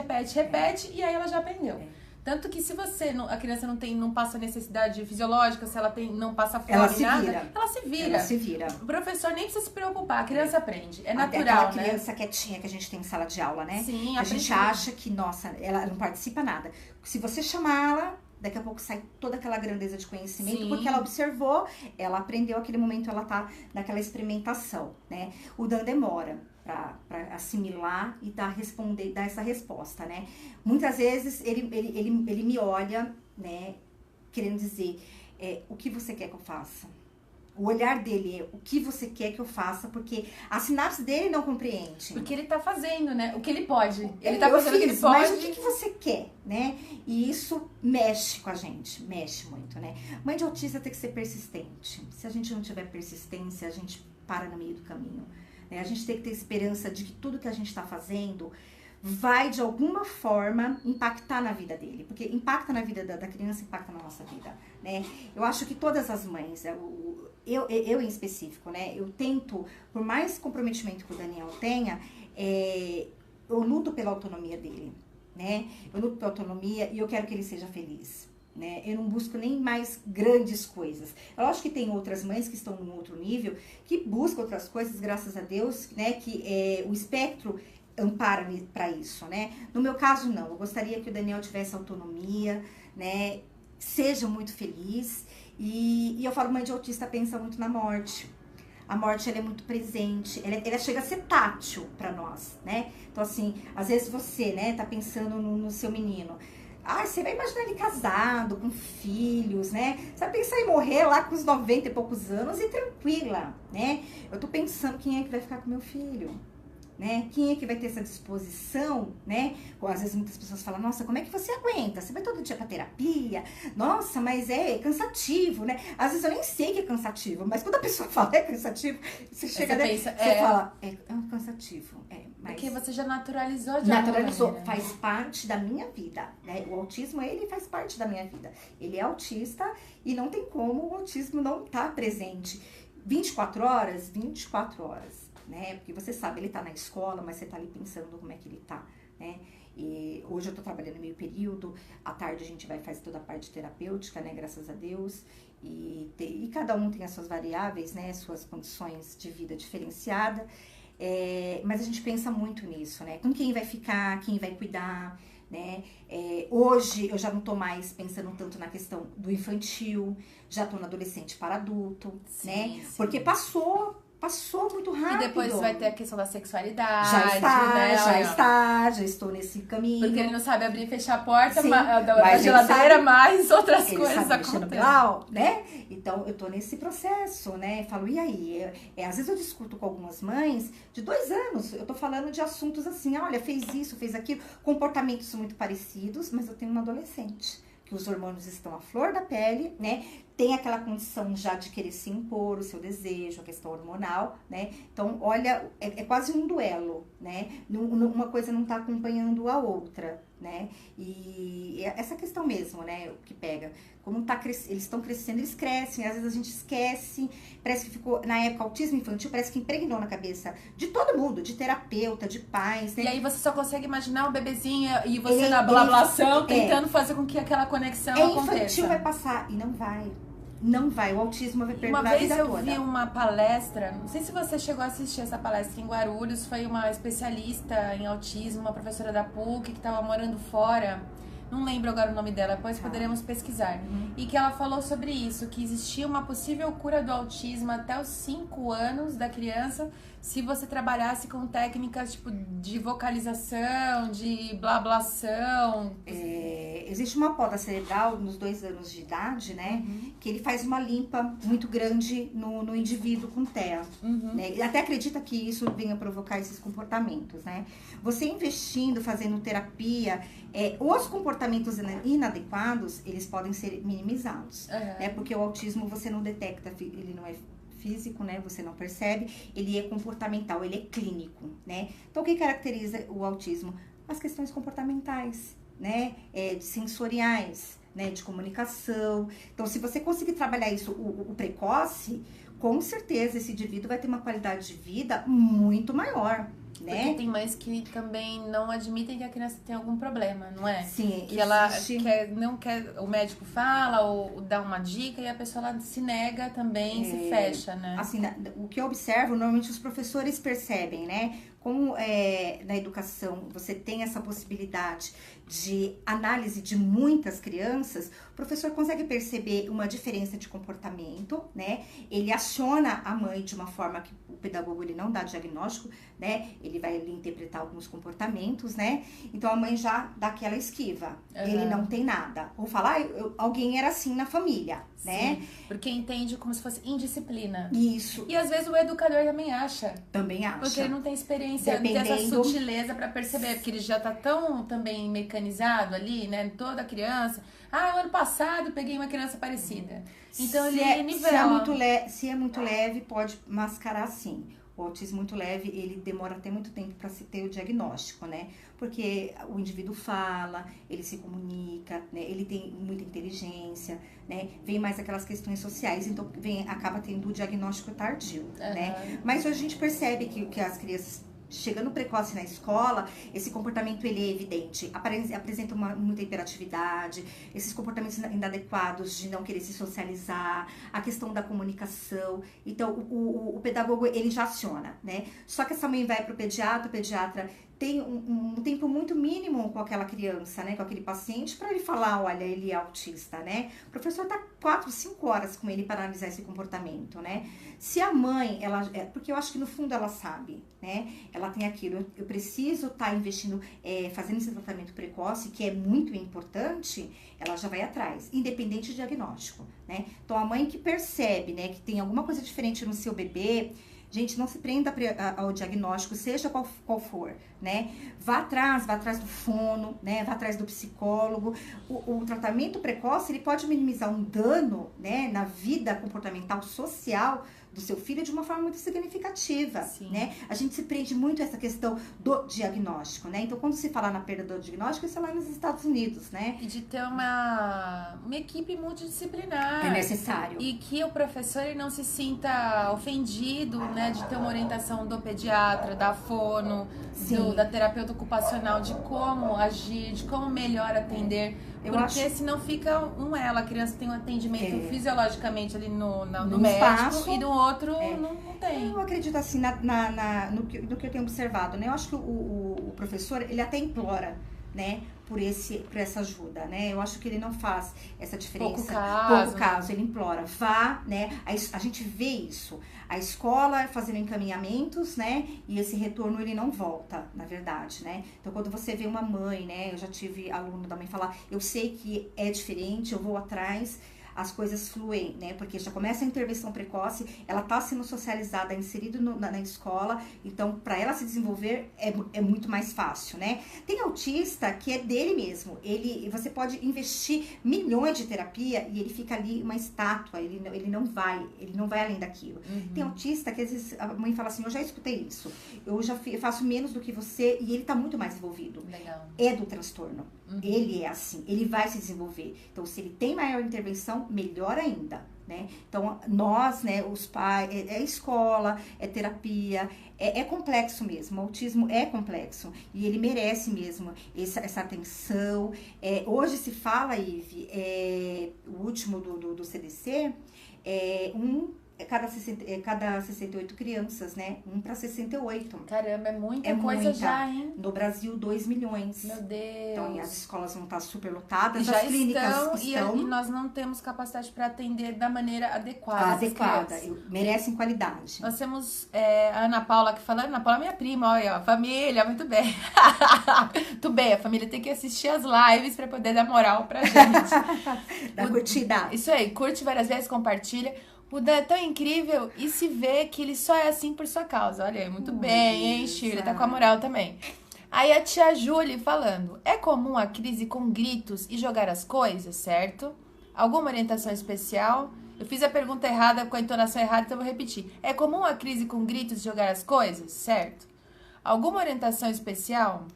e aí ela já aprendeu. Tanto que se a criança não passa necessidade fisiológica, se ela não passa fome, ela se vira. O professor nem precisa se preocupar, a criança aprende. É natural, aquela criança quietinha que a gente tem em sala de aula, né? Sim, a gente acha que, nossa, ela não participa nada. Se você chamá-la, daqui a pouco sai toda aquela grandeza de conhecimento, sim, porque ela observou, ela aprendeu aquele momento, ela tá naquela experimentação, né? O Dan demora. para assimilar e dar essa resposta, né? Muitas vezes ele me olha, né, querendo dizer, o que você quer que eu faça? O olhar dele é o que você quer que eu faça, porque a sinapse dele não compreende. Porque ele tá fazendo, né? O que ele pode. Ele tá fazendo o que ele pode. Mas o que você quer, né? E isso mexe com a gente, mexe muito, né? Mãe de autista tem que ser persistente. Se a gente não tiver persistência, a gente para no meio do caminho. Né? A gente tem que ter esperança de que tudo que a gente está fazendo vai, de alguma forma, impactar na vida dele. Porque impacta na vida da criança, impacta na nossa vida, né? Eu acho que todas as mães, eu em específico, né? Eu tento, por mais comprometimento que o Daniel tenha, eu luto pela autonomia dele, né? Eu luto pela autonomia e eu quero que ele seja feliz, né? Eu não busco nem mais grandes coisas. Eu acho que tem outras mães que estão num outro nível, que buscam outras coisas, graças a Deus, né? Que o espectro ampara para isso, né? No meu caso, não. Eu gostaria que o Daniel tivesse autonomia, né? Seja muito feliz. E eu falo, mãe de autista pensa muito na morte. A morte, ela é muito presente. Ela chega a ser tátil para nós, né? Então, assim, às vezes você, né, tá pensando no seu menino. Ah, você vai imaginar ele casado, com filhos, né? Você vai pensar em morrer lá com os 90 e poucos anos e tranquila, né? Eu tô pensando quem é que vai ficar com meu filho. Né? Quem é que vai ter essa disposição, né? Ou, às vezes muitas pessoas falam, nossa, como é que você aguenta? Você vai todo dia pra terapia? Nossa, mas é cansativo, né? Às vezes eu nem sei que é cansativo, mas quando a pessoa fala é cansativo, você chega daí, você fala, é cansativo. Mas porque você já naturalizou faz parte da minha vida, né? O autismo, ele faz parte da minha vida. Ele é autista e não tem como o autismo não estar presente. 24 horas, 24 horas. Né? Porque você sabe, ele tá na escola, mas você tá ali pensando como é que ele tá, né? E hoje eu tô trabalhando meio período, à tarde a gente vai fazer toda a parte terapêutica, né? Graças a Deus. E cada um tem as suas variáveis, né? Suas condições de vida diferenciada. Mas a gente pensa muito nisso, né? Com quem vai ficar, quem vai cuidar, né? Hoje eu já não tô mais pensando tanto na questão do infantil, já tô no adolescente para adulto, sim, né? Sim. Porque passou muito rápido. E depois vai ter a questão da sexualidade. Já estou nesse caminho. Porque ele não sabe abrir e fechar a porta Sim, da geladeira, mas outras coisas acontecem. Né? Então, eu tô nesse processo, né? Falo, e aí? Às vezes eu discuto com algumas mães de 2 anos, eu tô falando de assuntos assim, olha, fez isso, fez aquilo, comportamentos são muito parecidos, mas eu tenho uma adolescente, que os hormônios estão à flor da pele, né? Tem aquela condição já de querer se impor o seu desejo, a questão hormonal, né? Então, olha, é quase um duelo, né? Uma coisa não tá acompanhando a outra, né? E essa questão mesmo, né? O que pega. Como eles estão crescendo, eles crescem, às vezes a gente esquece, parece que ficou, na época, autismo infantil, parece que impregnou na cabeça de todo mundo, de terapeuta, de pais, né? E aí você só consegue imaginar um bebezinho e você na blablação tentando fazer com que aquela conexão aconteça. Infantil vai passar e não vai. Não vai, o autismo vai perdurar a vida toda. Uma vez eu vi uma palestra, não sei se você chegou a assistir essa palestra em Guarulhos, foi uma especialista em autismo, uma professora da PUC que estava morando fora, não lembro agora o nome dela, depois poderemos pesquisar. E que ela falou sobre isso, que existia uma possível cura do autismo até os 5 anos da criança, se você trabalhasse com técnicas tipo de vocalização, de blablação. Existe uma poda cerebral nos 2 anos de idade, né? Que ele faz uma limpa muito grande no indivíduo com TEA. Né? Ele até acredita que isso venha provocar esses comportamentos, né? Você investindo, fazendo terapia, os comportamentos inadequados, eles podem ser minimizados. Né? Porque o autismo você não detecta, ele não é físico, né? Você não percebe, ele é comportamental, ele é clínico, né? Então, o que caracteriza o autismo? As questões comportamentais, né? Sensoriais, né? De comunicação. Então, se você conseguir trabalhar isso, o precoce, com certeza esse indivíduo vai ter uma qualidade de vida muito maior, né? Porque tem mães que também não admitem que a criança tem algum problema, não é? Sim, que ela não quer, o médico fala ou dá uma dica e a pessoa ela se nega também, se fecha, né? Assim, o que eu observo, normalmente os professores percebem, né? Como na educação você tem essa possibilidade de análise de muitas crianças, o professor consegue perceber uma diferença de comportamento, né? Ele aciona a mãe de uma forma que o pedagogo ele não dá diagnóstico, né? Ele vai ali interpretar alguns comportamentos, né? Então a mãe já dá aquela esquiva. Ele não tem nada. Ou falar, alguém era assim na família, né? Sim, porque entende como se fosse indisciplina. Isso. E às vezes o educador também acha. Também acha. Porque ele não tem experiência, não tem essa sutileza pra perceber, porque ele já tá tão também mecanizado ali, né? Toda criança. Ah, o ano passado eu peguei uma criança parecida. Então ele nivela. Se é muito leve, pode mascarar sim. O autismo muito leve, ele demora até muito tempo para se ter o diagnóstico, né? Porque o indivíduo fala, ele se comunica, né? Ele tem muita inteligência, né? Vem mais aquelas questões sociais, então acaba tendo o diagnóstico tardio, né? Mas hoje a gente percebe que as crianças chegando precoce na escola, esse comportamento ele é evidente, apresenta muita hiperatividade, esses comportamentos inadequados de não querer se socializar, a questão da comunicação. Então, o pedagogo, ele já aciona, né? Só que essa mãe vai para o pediatra tem um tempo muito mínimo com aquela criança, né, com aquele paciente, para ele falar, olha, ele é autista, né? O professor tá 4, 5 horas com ele para analisar esse comportamento, né? Se a mãe, porque eu acho que no fundo ela sabe, né? Ela tem aquilo, eu preciso estar investindo, fazendo esse tratamento precoce, que é muito importante, ela já vai atrás, independente de diagnóstico, né? Então, a mãe que percebe, né, que tem alguma coisa diferente no seu bebê, gente, não se prenda ao diagnóstico, seja qual for, né? Vá atrás do fono, né? Vá atrás do psicólogo. O tratamento precoce, ele pode minimizar um dano, né, na vida comportamental, social do seu filho de uma forma muito significativa, né? A gente se prende muito a essa questão do diagnóstico, né? Então, quando se fala na perda do diagnóstico, isso é lá nos Estados Unidos, né? E de ter uma equipe multidisciplinar. É necessário. E que o professor ele não se sinta ofendido, né? De ter uma orientação do pediatra, da fono, da terapeuta ocupacional, de como agir, de como melhor atender. Porque senão fica a criança tem um atendimento fisiologicamente ali no médico espaço, e do outro não tem. Eu acredito assim no que eu tenho observado, né? Eu acho que o professor, ele até implora, né? Por essa ajuda, né? Eu acho que ele não faz essa diferença. Pouco caso, ele implora. Vá, né? A gente vê isso. A escola fazendo encaminhamentos, né? E esse retorno, ele não volta, na verdade, né? Então, quando você vê uma mãe, né? Eu já tive aluno da mãe falar, eu sei que é diferente, eu vou atrás, as coisas fluem, né? Porque já começa a intervenção precoce, ela tá sendo socializada, inserida na escola, então para ela se desenvolver é muito mais fácil, né? Tem autista que é dele mesmo, você pode investir milhões de terapia e ele fica ali uma estátua, ele não vai além daquilo. Tem autista que às vezes a mãe fala assim, eu já escutei isso, eu já faço menos do que você e ele tá muito mais envolvido. Legal. É do transtorno. Ele é assim, ele vai se desenvolver. Então, se ele tem maior intervenção, melhor ainda, né? Então, nós, né, os pais, é escola, é terapia, é complexo mesmo. O autismo é complexo e ele merece mesmo essa atenção. Hoje se fala, Ive, o último do CDC, cada 68 crianças, né? 1 para 68. Caramba, é muita coisa já, hein? No Brasil, 2 milhões. Meu Deus. Então, e as escolas vão estar super lotadas, as clínicas estão. E nós não temos capacidade para atender da maneira adequada. Merecem qualidade. Nós temos a Ana Paula aqui falando. Ana Paula é minha prima, olha, família, muito bem. Muito bem, a família tem que assistir as lives para poder dar moral pra gente. Dá curtida. Isso aí, curte várias vezes, compartilha. O Dan é tão incrível e se vê que ele só é assim por sua causa. Olha aí, muito bem, hein, Shirley? Tá com a moral também. Aí a tia Júlia falando, é comum a crise com gritos e jogar as coisas, certo? Alguma orientação especial? Eu fiz a pergunta errada com a entonação errada, então eu vou repetir. É comum a crise com gritos e jogar as coisas, certo? Alguma orientação especial?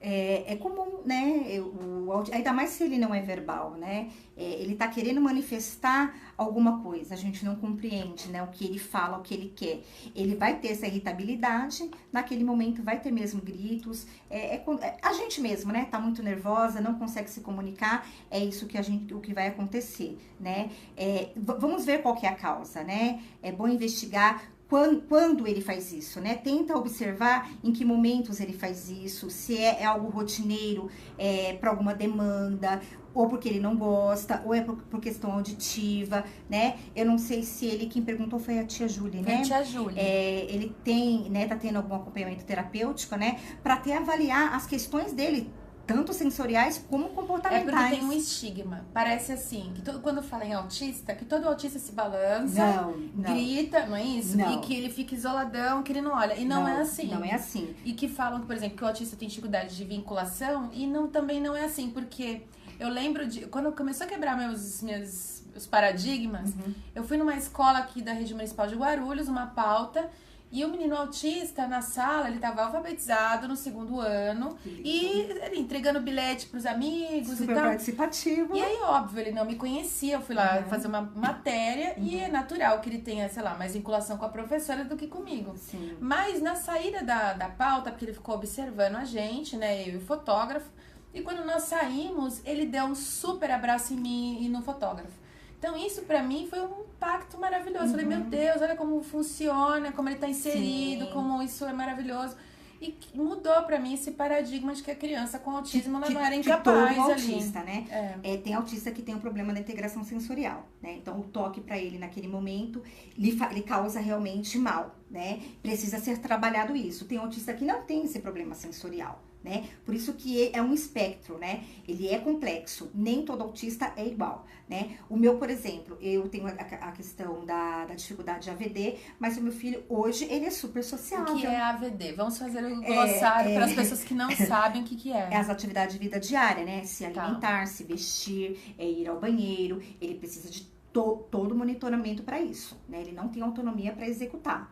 É comum, né? Ainda mais se ele não é verbal, né? Ele tá querendo manifestar alguma coisa, a gente não compreende, né? O que ele fala, o que ele quer. Ele vai ter essa irritabilidade, naquele momento vai ter mesmo gritos. A gente mesmo, né? Tá muito nervosa, não consegue se comunicar, é isso que o que vai acontecer, né? Vamos ver qual que é a causa, né? É bom investigar. Quando ele faz isso, né? Tenta observar em que momentos ele faz isso, se é algo rotineiro, para alguma demanda, ou porque ele não gosta, ou é por questão auditiva, né? Eu não sei se quem perguntou foi a tia Júlia, né? Foi a tia Júlia. Ele tem, né, tá tendo algum acompanhamento terapêutico, né? Para até avaliar as questões dele, tanto sensoriais como comportamentais. É porque tem um estigma. Parece assim, que quando fala em autista, que todo autista se balança, grita, não é isso? Não. E que ele fica isoladão, que ele não olha. E não é assim. Não é assim. E que falam, por exemplo, que o autista tem dificuldade de vinculação, e também não é assim, porque eu lembro de... Quando começou a quebrar meus paradigmas, eu fui numa escola aqui da Rede Municipal de Guarulhos, uma pauta... E o menino autista, na sala, ele estava alfabetizado no 2º ano. E ele entregando bilhete pros amigos Super e tal. participativo. E aí, óbvio, ele não me conhecia. Eu fui lá fazer uma matéria. E é natural que ele tenha, sei lá, mais vinculação com a professora do que comigo. Sim. Mas na saída da pauta, porque ele ficou observando a gente, né? Eu e o fotógrafo. E quando nós saímos, ele deu um super abraço em mim e no fotógrafo. Então, isso pra mim foi um impacto maravilhoso. Falei, meu Deus, olha como funciona, como ele tá inserido, como isso é maravilhoso. E mudou pra mim esse paradigma de que a criança com autismo ela não era incapaz todo ali. autista, né? Tem autista que tem um problema da integração sensorial, né? Então, o toque pra ele naquele momento, ele causa realmente mal, né? Precisa ser trabalhado isso. Tem autista que não tem esse problema sensorial, né? Por isso que é um espectro, né? Ele é complexo, nem todo autista é igual, né? O meu, por exemplo, eu tenho a questão da dificuldade de AVD, mas o meu filho, hoje, ele é super sociável. O que é AVD? Vamos fazer um glossário para as pessoas que não sabem o que é. É as atividades de vida diária, né? Se alimentar, se vestir, ir ao banheiro, ele precisa de todo monitoramento para isso, né? Ele não tem autonomia para executar.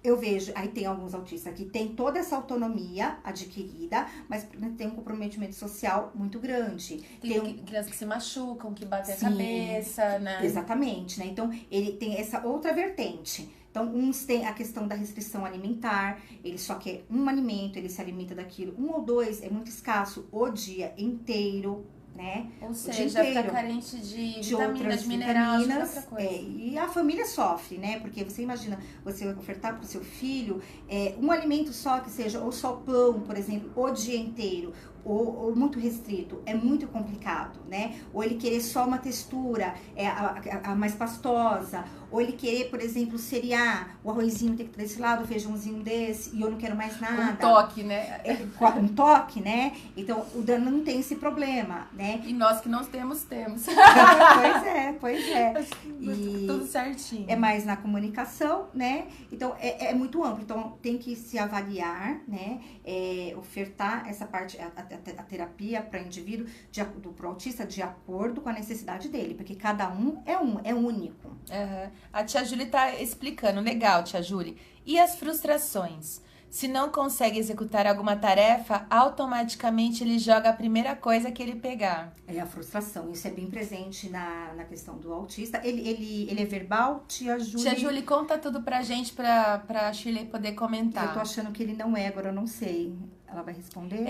Eu vejo, aí tem alguns autistas que têm toda essa autonomia adquirida, mas tem um comprometimento social muito grande. Tem crianças que se machucam, que batem a cabeça, né? Exatamente, né? Então, ele tem essa outra vertente. Então, uns têm a questão da restrição alimentar, ele só quer um alimento, ele se alimenta daquilo. 1 ou 2 é muito escasso o dia inteiro, né? Ou seja, fica carente de vitaminas, de minerais, de outra coisa. E a família sofre, né? Porque você imagina, você ofertar para o seu filho um alimento só que seja, ou só pão, por exemplo, o dia inteiro, ou muito restrito, é muito complicado, né? Ou ele querer só uma textura a mais pastosa, ou ele querer, por exemplo, cerear, o arrozinho tem que ter desse lado, o feijãozinho desse, e eu não quero mais nada. Um toque, né? Um toque, né? Então, o Dan não tem esse problema, né? E nós que não temos. Pois é. E tudo certinho. É mais na comunicação, né? Então, é muito amplo. Então, tem que se avaliar, né? Ofertar essa parte, a terapia para o indivíduo, pro autista, de acordo com a necessidade dele. Porque cada um é único. A tia Júlia tá explicando. Legal, tia Júlia. E as frustrações? Se não consegue executar alguma tarefa, automaticamente ele joga a primeira coisa que ele pegar. É a frustração. Isso é bem presente na questão do autista. Ele é verbal, tia Júlia? Tia Júlia, conta tudo pra gente, pra Shirley poder comentar. Eu tô achando que ele não é, agora eu não sei. Ela vai responder?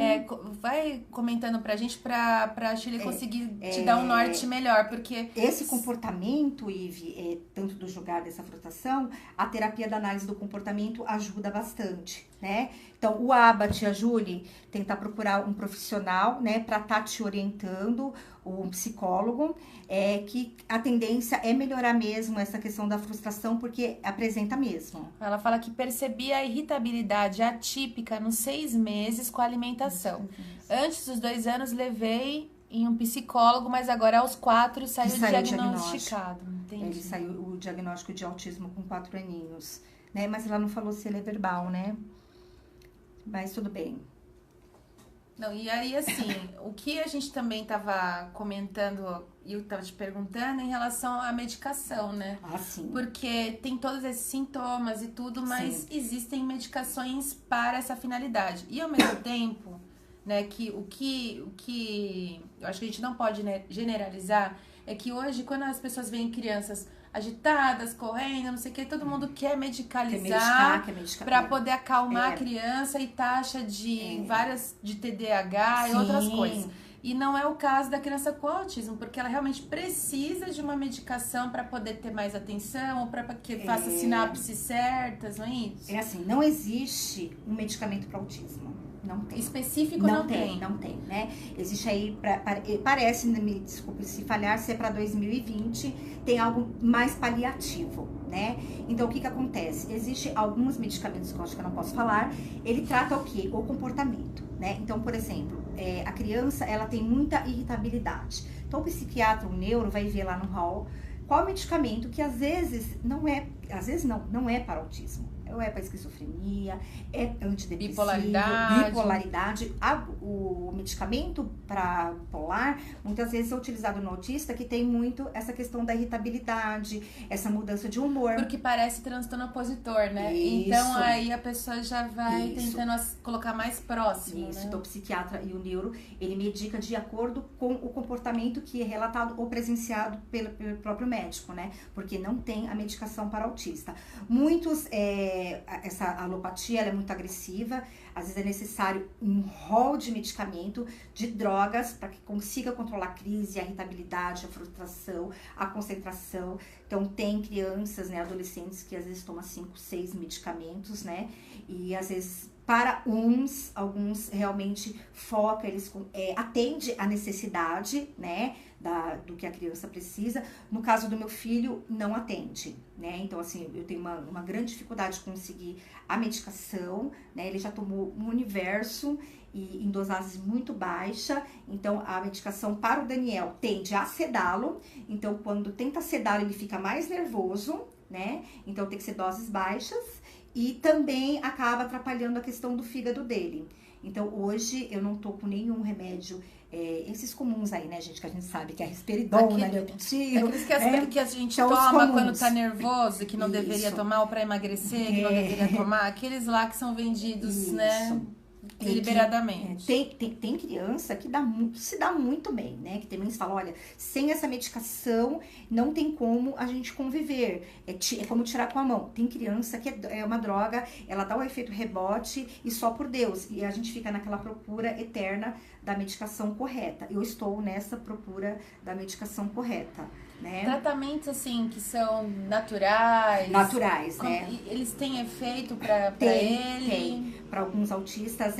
Vai comentando pra gente pra Shirley conseguir te dar um norte melhor, porque... Esse comportamento, Ive, tanto do julgar dessa frustração, a terapia da análise do comportamento ajuda bastante, né? Então, o ABA, tia Júlia, tentar procurar um profissional, né, pra estar te orientando, um psicólogo, que a tendência é melhorar mesmo essa questão da frustração, porque apresenta mesmo. Ela fala que percebia a irritabilidade atípica nos 6 meses com a alimentação. Antes dos 2 anos, levei em um psicólogo, mas agora aos 4 saiu diagnosticado. Entendi. Ele saiu o diagnóstico de autismo com 4 aninhos, né? Mas ela não falou se ele é verbal, né? Mas tudo bem. Não, e aí, assim, o que a gente também estava comentando e eu estava te perguntando em relação à medicação, né? Sim. Porque tem todos esses sintomas e tudo, mas existem medicações para essa finalidade. E, ao mesmo tempo, né? Que o que eu acho que a gente não pode, né, generalizar é que hoje, quando as pessoas veem crianças agitadas, correndo, não sei o que, todo mundo quer medicalizar para poder acalmar a criança e taxa de várias de TDAH e outras coisas. E não é o caso da criança com autismo, porque ela realmente precisa de uma medicação para poder ter mais atenção, ou para que faça sinapses certas, não é isso? É assim, não existe um medicamento para autismo. Não tem. Específico não tem. Não tem, né? Existe aí, parece, me desculpe se falhar, se é para 2020, tem algo mais paliativo, né? Então, o que acontece? Existem alguns medicamentos que eu acho que eu não posso falar, ele trata o quê? O comportamento, né? Então, por exemplo, a criança, ela tem muita irritabilidade. Então, o psiquiatra, o neuro, vai ver lá no hall qual medicamento que às vezes não é para autismo. Ou é para esquizofrenia, é antidepressivo, bipolaridade. O medicamento para bipolar, muitas vezes é utilizado no autista que tem muito essa questão da irritabilidade, essa mudança de humor. Porque parece transtorno opositor, né? Isso. Então aí a pessoa já vai tentando colocar mais próximo, Isso, né? Então o psiquiatra e o neuro, ele medica de acordo com o comportamento que é relatado ou presenciado pelo próprio médico, né? Porque não tem a medicação para autista. Muitos... essa alopatia, ela é muito agressiva, às vezes é necessário um rol de medicamento, de drogas, para que consiga controlar a crise, a irritabilidade, a frustração, a concentração. Então, tem crianças, né, adolescentes que às vezes tomam 5, 6 medicamentos, né, e às vezes para alguns realmente foca, eles atende a necessidade, né, do que a criança precisa. No caso do meu filho, não atende, né? Então, assim, eu tenho uma grande dificuldade de conseguir a medicação, né? Ele já tomou um universo e em dosagem muito baixa. Então, a medicação para o Daniel tende a sedá-lo. Então, quando tenta sedá-lo, ele fica mais nervoso, né? Então, tem que ser doses baixas. E também acaba atrapalhando a questão do fígado dele. Então, hoje, eu não tô com nenhum remédio, esses comuns aí, né, gente, que a gente sabe que é risperidona, Leopoldil. Aqueles que a gente toma quando tá nervoso e que não deveria tomar, ou pra emagrecer, que não deveria tomar. Aqueles lá que são vendidos, né, deliberadamente. Tem criança que se dá muito bem, né? Que tem mães que falam, olha, sem essa medicação não tem como a gente conviver. É como tirar com a mão. Tem criança que é uma droga, ela dá o efeito rebote e só por Deus. E a gente fica naquela procura eterna da medicação correta. Eu estou nessa procura da medicação correta, né? Tratamentos, assim, que são naturais. Naturais, né? Eles têm efeito pra ele? Tem. Para alguns autistas,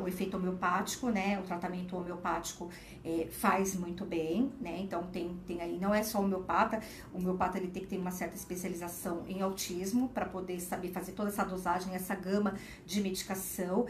o efeito homeopático, né? O tratamento homeopático faz muito bem, né? Então, tem aí, não é só homeopata. O homeopata, ele tem que ter uma certa especialização em autismo para poder saber fazer toda essa dosagem, essa gama de medicação.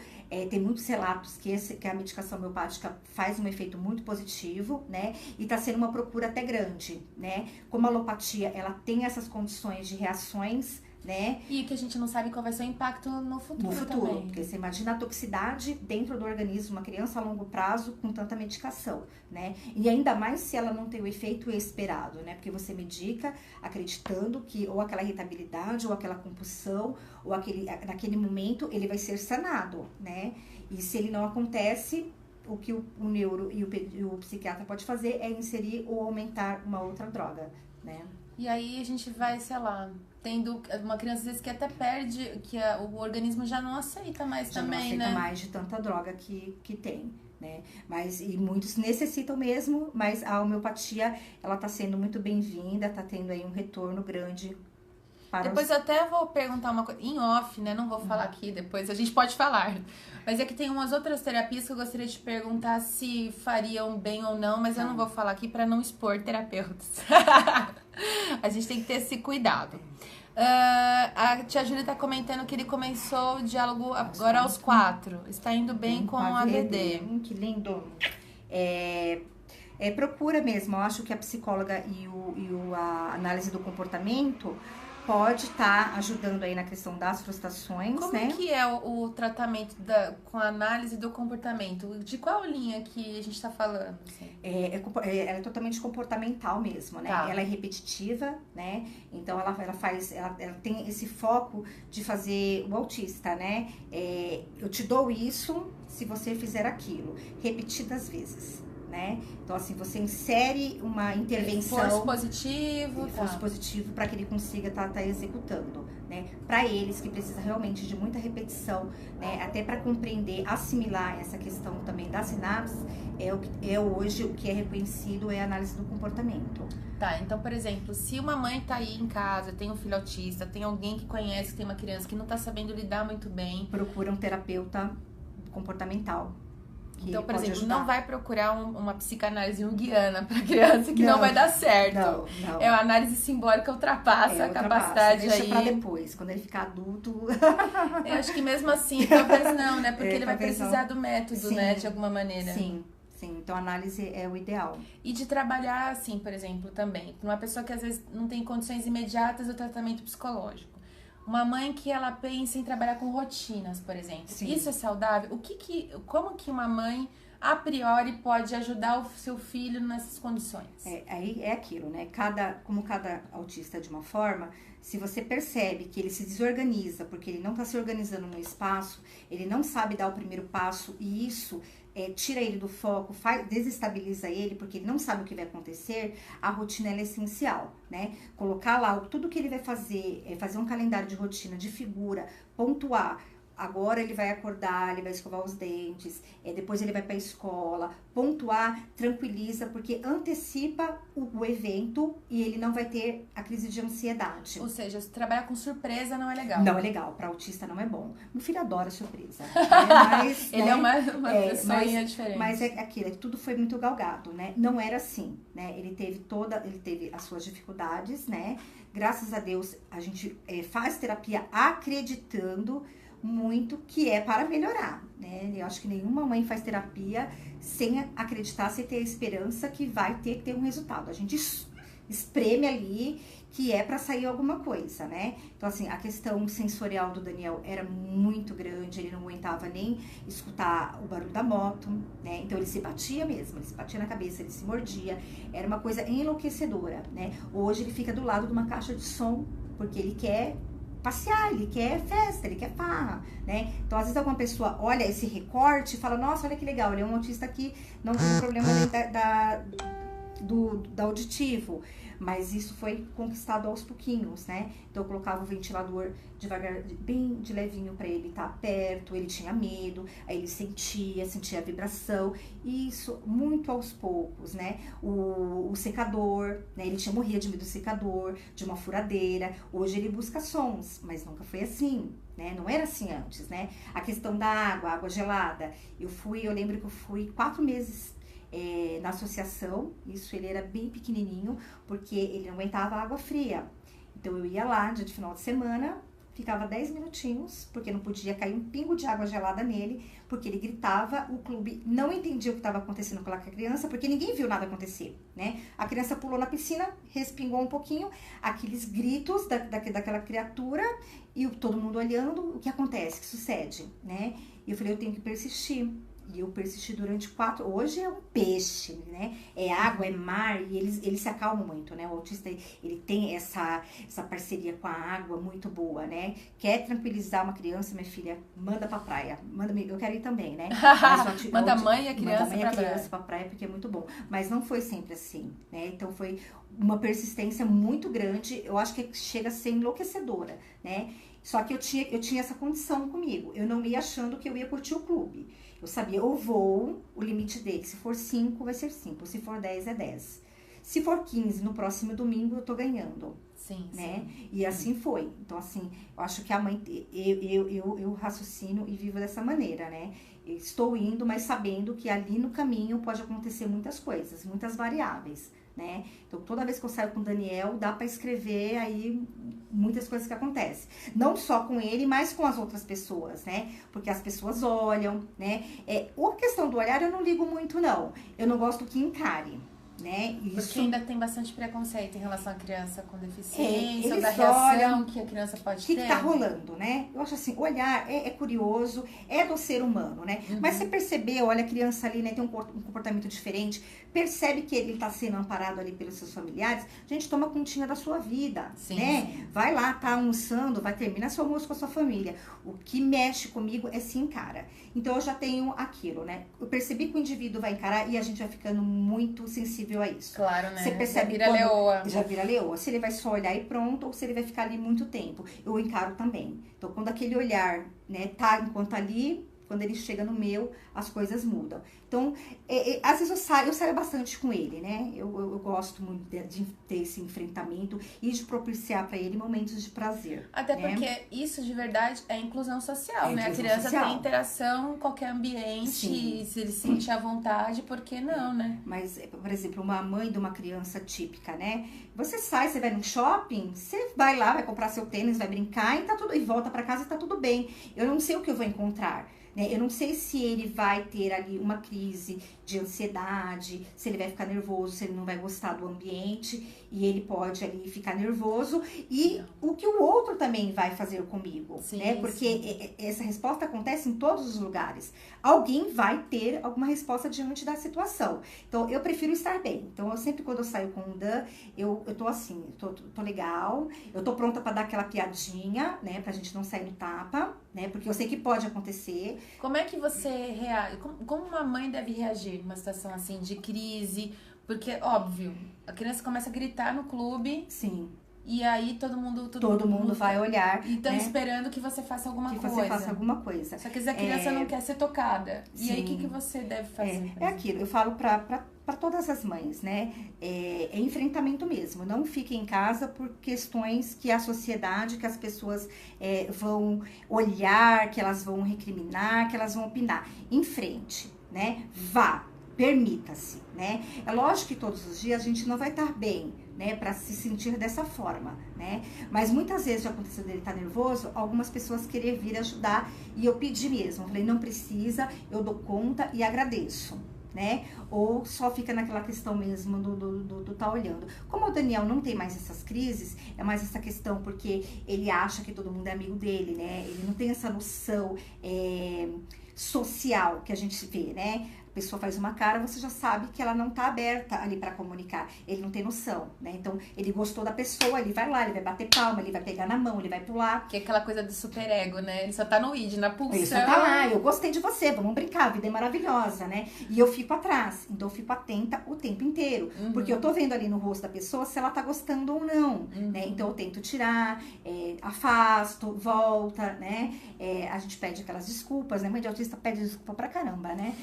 Tem muitos relatos que a medicação homeopática faz um efeito muito positivo, né? E tá sendo uma procura até grande, né? Como a alopatia, ela tem essas condições de reações, né? E que a gente não sabe qual vai ser o impacto no futuro também. Porque você imagina a toxicidade dentro do organismo, uma criança a longo prazo com tanta medicação, né? E ainda mais se ela não tem o efeito esperado, né? Porque você medica acreditando que ou aquela irritabilidade, ou aquela compulsão, ou naquele momento ele vai ser sanado, né? E se ele não acontece, o que o neuro e o psiquiatra pode fazer é inserir ou aumentar uma outra droga, né? E aí a gente vai, sei lá, tendo uma criança às vezes que até perde, que o organismo já não aceita mais já também, não aceita, né? mais de tanta droga que tem, né? E muitos necessitam mesmo, mas a homeopatia, ela tá sendo muito bem-vinda, tá tendo aí um retorno grande. Depois eu até vou perguntar uma coisa, em off, né? Não vou falar aqui, depois a gente pode falar. Mas é que tem umas outras terapias que eu gostaria de perguntar se fariam bem ou não, mas eu não vou falar aqui para não expor terapeutas. A gente tem que ter esse cuidado. A tia Júlia tá comentando que ele começou o diálogo agora aos 4. Está indo bem com o ADD. Que lindo. Procura mesmo. Eu acho que a psicóloga e a análise do comportamento pode estar ajudando aí na questão das frustrações, Como né? que é o tratamento com a análise do comportamento? De qual linha que a gente está falando? Assim? Ela é totalmente comportamental mesmo, né? Tá. Ela é repetitiva, né? Então ela tem esse foco de fazer o autista, né? Eu te dou isso se você fizer aquilo, repetidas vezes, né? Então assim, você insere uma intervenção, Esforço positivo, esforço positivo para que ele consiga estar executando, né? Para eles que precisa realmente de muita repetição, né? Até para compreender, assimilar essa questão também da sinapse, hoje o que é reconhecido é a análise do comportamento. Tá, então, por exemplo, se uma mãe tá aí em casa, tem um filho autista, tem alguém que conhece que tem uma criança que não tá sabendo lidar muito bem, Procura um terapeuta comportamental. Então, por exemplo, ajudar. não vai procurar uma psicanálise junguiana para criança que não vai dar certo. Não. É uma análise simbólica, ultrapassa a capacidade deixa aí. pra depois, quando ele ficar adulto. Eu acho que mesmo assim, talvez não, né? Porque ele vai talvez precisar não. do método, Sim. né? De alguma maneira. Sim. Então a análise é o ideal. E de trabalhar assim, por exemplo, também. Uma pessoa que às vezes não tem condições imediatas do tratamento psicológico. Uma mãe que ela pensa em trabalhar com rotinas, por exemplo. Sim. Isso é saudável? Como que uma mãe, a priori, pode ajudar o seu filho nessas condições? Aí é aquilo, né? Como cada autista é de uma forma, se você percebe que ele se desorganiza, porque ele não está se organizando no espaço, ele não sabe dar o primeiro passo, e isso tira ele do foco, desestabiliza ele, porque ele não sabe o que vai acontecer, a rotina é essencial, né? Colocar lá tudo que ele vai fazer, fazer um calendário de rotina, de figura, pontuar. Agora ele vai acordar, ele vai escovar os dentes, depois ele vai para a escola. Pontuar, tranquiliza, porque antecipa o evento e ele não vai ter a crise de ansiedade. Ou seja, trabalhar com surpresa não é legal. Não é legal, para autista não é bom. Meu filho adora surpresa. Mas, ele é uma pessoinha diferente. Mas é aquilo, tudo foi muito galgado, né? Não era assim, né? Ele teve as suas dificuldades, né? Graças a Deus, a gente faz terapia acreditando muito que é para melhorar, né? Eu acho que nenhuma mãe faz terapia sem acreditar, sem ter a esperança que vai ter um resultado. A gente espreme ali que é para sair alguma coisa, né? Então, assim, a questão sensorial do Daniel era muito grande, ele não aguentava nem escutar o barulho da moto, né? Então, ele se batia mesmo, ele se batia na cabeça, ele se mordia, era uma coisa enlouquecedora, né? Hoje, ele fica do lado de uma caixa de som, porque ele quer passear, ele quer festa, ele quer farra, né? Então, às vezes, alguma pessoa olha esse recorte e fala, nossa, olha que legal, ele é um autista que não tem problema do auditivo, mas isso foi conquistado aos pouquinhos, né? Então eu colocava o ventilador devagar, bem de levinho para ele estar perto, ele tinha medo, aí ele sentia a vibração, isso muito aos poucos, né? O secador, né? Ele morria de medo do secador, de uma furadeira, hoje ele busca sons, mas nunca foi assim, né? Não era assim antes, né? A questão da água gelada, eu lembro que eu fui 4 meses na associação, isso ele era bem pequenininho, porque ele não aguentava água fria. Então eu ia lá, dia de final de semana, ficava 10 minutinhos, porque não podia cair um pingo de água gelada nele, porque ele gritava, o clube não entendia o que estava acontecendo com a criança, porque ninguém viu nada acontecer, né? A criança pulou na piscina, respingou um pouquinho, aqueles gritos daquela criatura, e todo mundo olhando, o que acontece, o que sucede, né? E eu falei, eu tenho que persistir. E eu persisti durante 4... Hoje é um peixe, né? É água, é mar, e eles se acalmam muito, né? O autista, ele tem essa parceria com a água muito boa, né? Quer tranquilizar uma criança, minha filha, manda pra praia. Eu quero ir também, né? Manda a mãe e a criança pra praia, porque é muito bom. Mas não foi sempre assim, né? Então foi uma persistência muito grande. Eu acho que chega a ser enlouquecedora, né? Só que eu tinha essa condição comigo. Eu não ia achando que eu ia curtir o clube. Eu sabia, eu vou, o limite dele, se for 5, vai ser 5, se for 10, é 10. Se for 15, no próximo domingo, eu tô ganhando. Sim, né? sim. E assim foi. Então, assim, eu acho que a mãe, eu raciocino e vivo dessa maneira, né? Eu estou indo, mas sabendo que ali no caminho pode acontecer muitas coisas, muitas variáveis, né? Então, toda vez que eu saio com o Daniel, dá para escrever aí muitas coisas que acontecem. Não só com ele, mas com as outras pessoas, né? Porque as pessoas olham, né? A questão do olhar eu não ligo muito, não. Eu não gosto que encare, né? Porque ainda tem bastante preconceito em relação à criança com deficiência, ou da eles reação olham que a criança pode o ter. que tá rolando, né? Eu acho assim, olhar é curioso, é do ser humano, né? Mas você percebeu, olha, a criança ali, né, tem um comportamento diferente, percebe que ele tá sendo amparado ali pelos seus familiares, gente, toma continha da sua vida, Sim, né? sim. Vai lá, tá almoçando, vai terminar seu almoço com a sua família. O que mexe comigo é se encara. Então, eu já tenho aquilo, né? Eu percebi que o indivíduo vai encarar e a gente vai ficando muito sensível a isso. Claro, né? Você percebe Já vira leoa. Já vira leoa. Se ele vai só olhar e pronto, ou se ele vai ficar ali muito tempo. Eu encaro também. Então, quando aquele olhar, né, tá enquanto ali, quando ele chega no meu, as coisas mudam. Então, às vezes eu saio bastante com ele, né? Eu gosto muito de ter esse enfrentamento e de propiciar para ele momentos de prazer. Até né? porque isso de verdade é inclusão social, né? A Inclusão criança social. tem interação em qualquer ambiente, Sim. e se ele se sentir à vontade, por que não, né? Mas, por exemplo, uma mãe de uma criança típica, né? Você sai, você vai no shopping, você vai lá, vai comprar seu tênis, vai brincar e tá tudo, e volta para casa e tá tudo bem. Eu não sei o que eu vou encontrar. Né? Eu não sei se ele vai ter ali uma crise de ansiedade, se ele vai ficar nervoso, se ele não vai gostar do ambiente e ele pode ali ficar nervoso e o que o outro também vai fazer comigo, Sim, né? Porque essa resposta acontece em todos os lugares. Alguém vai ter alguma resposta diante da situação. Então, eu prefiro estar bem. Então, eu sempre quando eu saio com o Dan, eu tô assim, tô legal, eu tô pronta para dar aquela piadinha, né? Pra gente não sair no tapa, né? Porque eu sei que pode acontecer. Como é que você reage? Como uma mãe deve reagir numa situação assim de crise? Porque, óbvio, a criança começa a gritar no clube. Sim. E aí todo mundo vai olhar. E estão né? esperando que você faça alguma coisa. Que você faça alguma coisa. Só que a criança não quer ser tocada. Sim. E aí, o que você deve fazer? É aquilo, eu falo pra todas as mães, né? É enfrentamento mesmo. Não fique em casa por questões que a sociedade, que as pessoas vão olhar, que elas vão recriminar, que elas vão opinar. Em frente, né? Vá. Permita-se, né? É lógico que todos os dias a gente não vai estar bem, né? Pra se sentir dessa forma, né? Mas muitas vezes já aconteceu dele estar nervoso, algumas pessoas querer vir ajudar e eu pedi mesmo. Falei, não precisa, eu dou conta e agradeço, né? Ou só fica naquela questão mesmo do tá olhando. Como o Daniel não tem mais essas crises, é mais essa questão porque ele acha que todo mundo é amigo dele, né? Ele não tem essa noção social que a gente vê, né? A pessoa faz uma cara, você já sabe que ela não tá aberta ali pra comunicar. Ele não tem noção, né? Então, ele gostou da pessoa, ele vai lá, ele vai bater palma, ele vai pegar na mão, ele vai pular. Que é aquela coisa do superego, né? Ele só tá no id, na pulsão. Ele só tá lá, eu gostei de você, vamos brincar, a vida é maravilhosa, né? E eu fico atrás, então eu fico atenta o tempo inteiro. Porque eu tô vendo ali no rosto da pessoa se ela tá gostando ou não, né? Então eu tento tirar, afasto, volta, né? A gente pede aquelas desculpas, né? Mãe de autista pede desculpa pra caramba, né?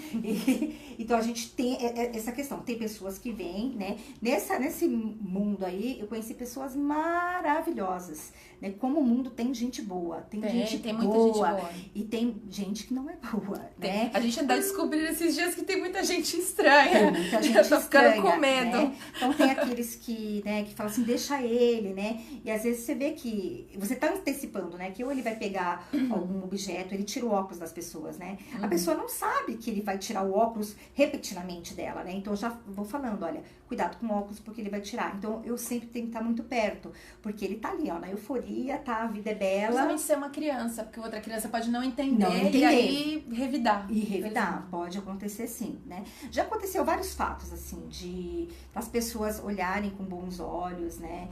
Então a gente tem essa questão. Tem pessoas que vêm, né? Nesse mundo aí, eu conheci pessoas maravilhosas, né? Como o mundo tem gente boa, tem muita gente boa e tem gente que não é boa, né? A gente anda descobrindo esses dias que tem muita gente estranha. Tem muita gente eu tô ficando estranha, com medo. Né? Então tem aqueles que falam assim, deixa ele, né? E às vezes você vê que você tá antecipando, né? Que ou ele vai pegar algum objeto, ele tira o óculos das pessoas, né? A pessoa não sabe que ele vai tirar o óculos repetidamente dela, né? Então eu já vou falando, olha, cuidado com o óculos porque ele vai tirar. Então eu sempre tenho que estar muito perto, porque ele tá ali, ó, na euforia, tá? A vida é bela. Principalmente ser uma criança, porque outra criança pode não entender. E aí revidar. E revidar, pode acontecer sim, né? Já aconteceu vários fatos, assim, das pessoas olharem com bons olhos, né?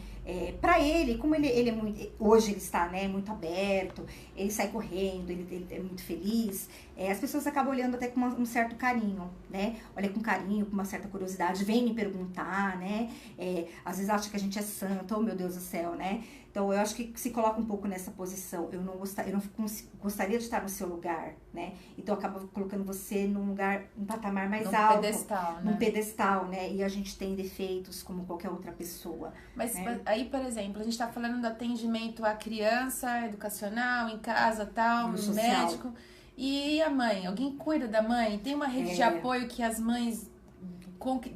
Pra ele, como ele é muito, hoje ele está, né, muito aberto, ele sai correndo, ele é muito feliz, as pessoas acabam olhando até com um certo carinho, né? Olha com carinho, com uma certa curiosidade, vem me perguntar, né? Às vezes acha que a gente é santo, oh meu Deus do céu, né? Então, eu acho que se coloca um pouco nessa posição. Eu não gostaria de estar no seu lugar, né? Então, acaba colocando você num lugar, um patamar mais alto. Pedestal, né? Num pedestal, né? E a gente tem defeitos como qualquer outra pessoa. Mas né? aí, por exemplo, a gente tá falando do atendimento à criança, educacional, em casa, tal, no médico. E a mãe? Alguém cuida da mãe? Tem uma rede de apoio que as mães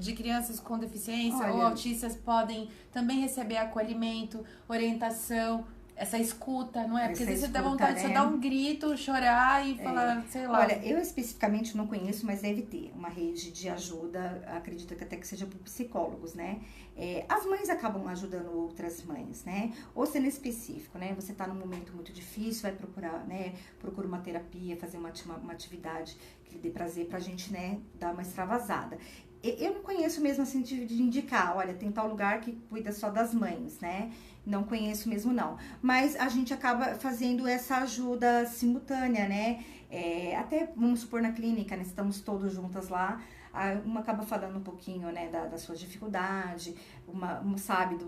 de crianças com deficiência ou autistas podem também receber acolhimento, orientação. essa escuta, não é? Porque às Essa vezes você dá escuta, vontade de né? só dar um grito, chorar e falar, sei lá. Olha, eu especificamente não conheço, mas deve ter uma rede de ajuda, acredito que até que seja por psicólogos, né? As mães acabam ajudando outras mães, né? Ou sendo específico, né? Você tá num momento muito difícil, vai procurar, né? Procura uma terapia, fazer uma atividade que lhe dê prazer pra gente, né? Dar uma extravasada. Eu não conheço mesmo assim de indicar, olha, tem tal lugar que cuida só das mães, né? Não conheço mesmo não. Mas a gente acaba fazendo essa ajuda simultânea, né? Até, vamos supor, na clínica, né? Estamos todos juntas lá. Uma acaba falando um pouquinho, né, da sua dificuldade, uma sabe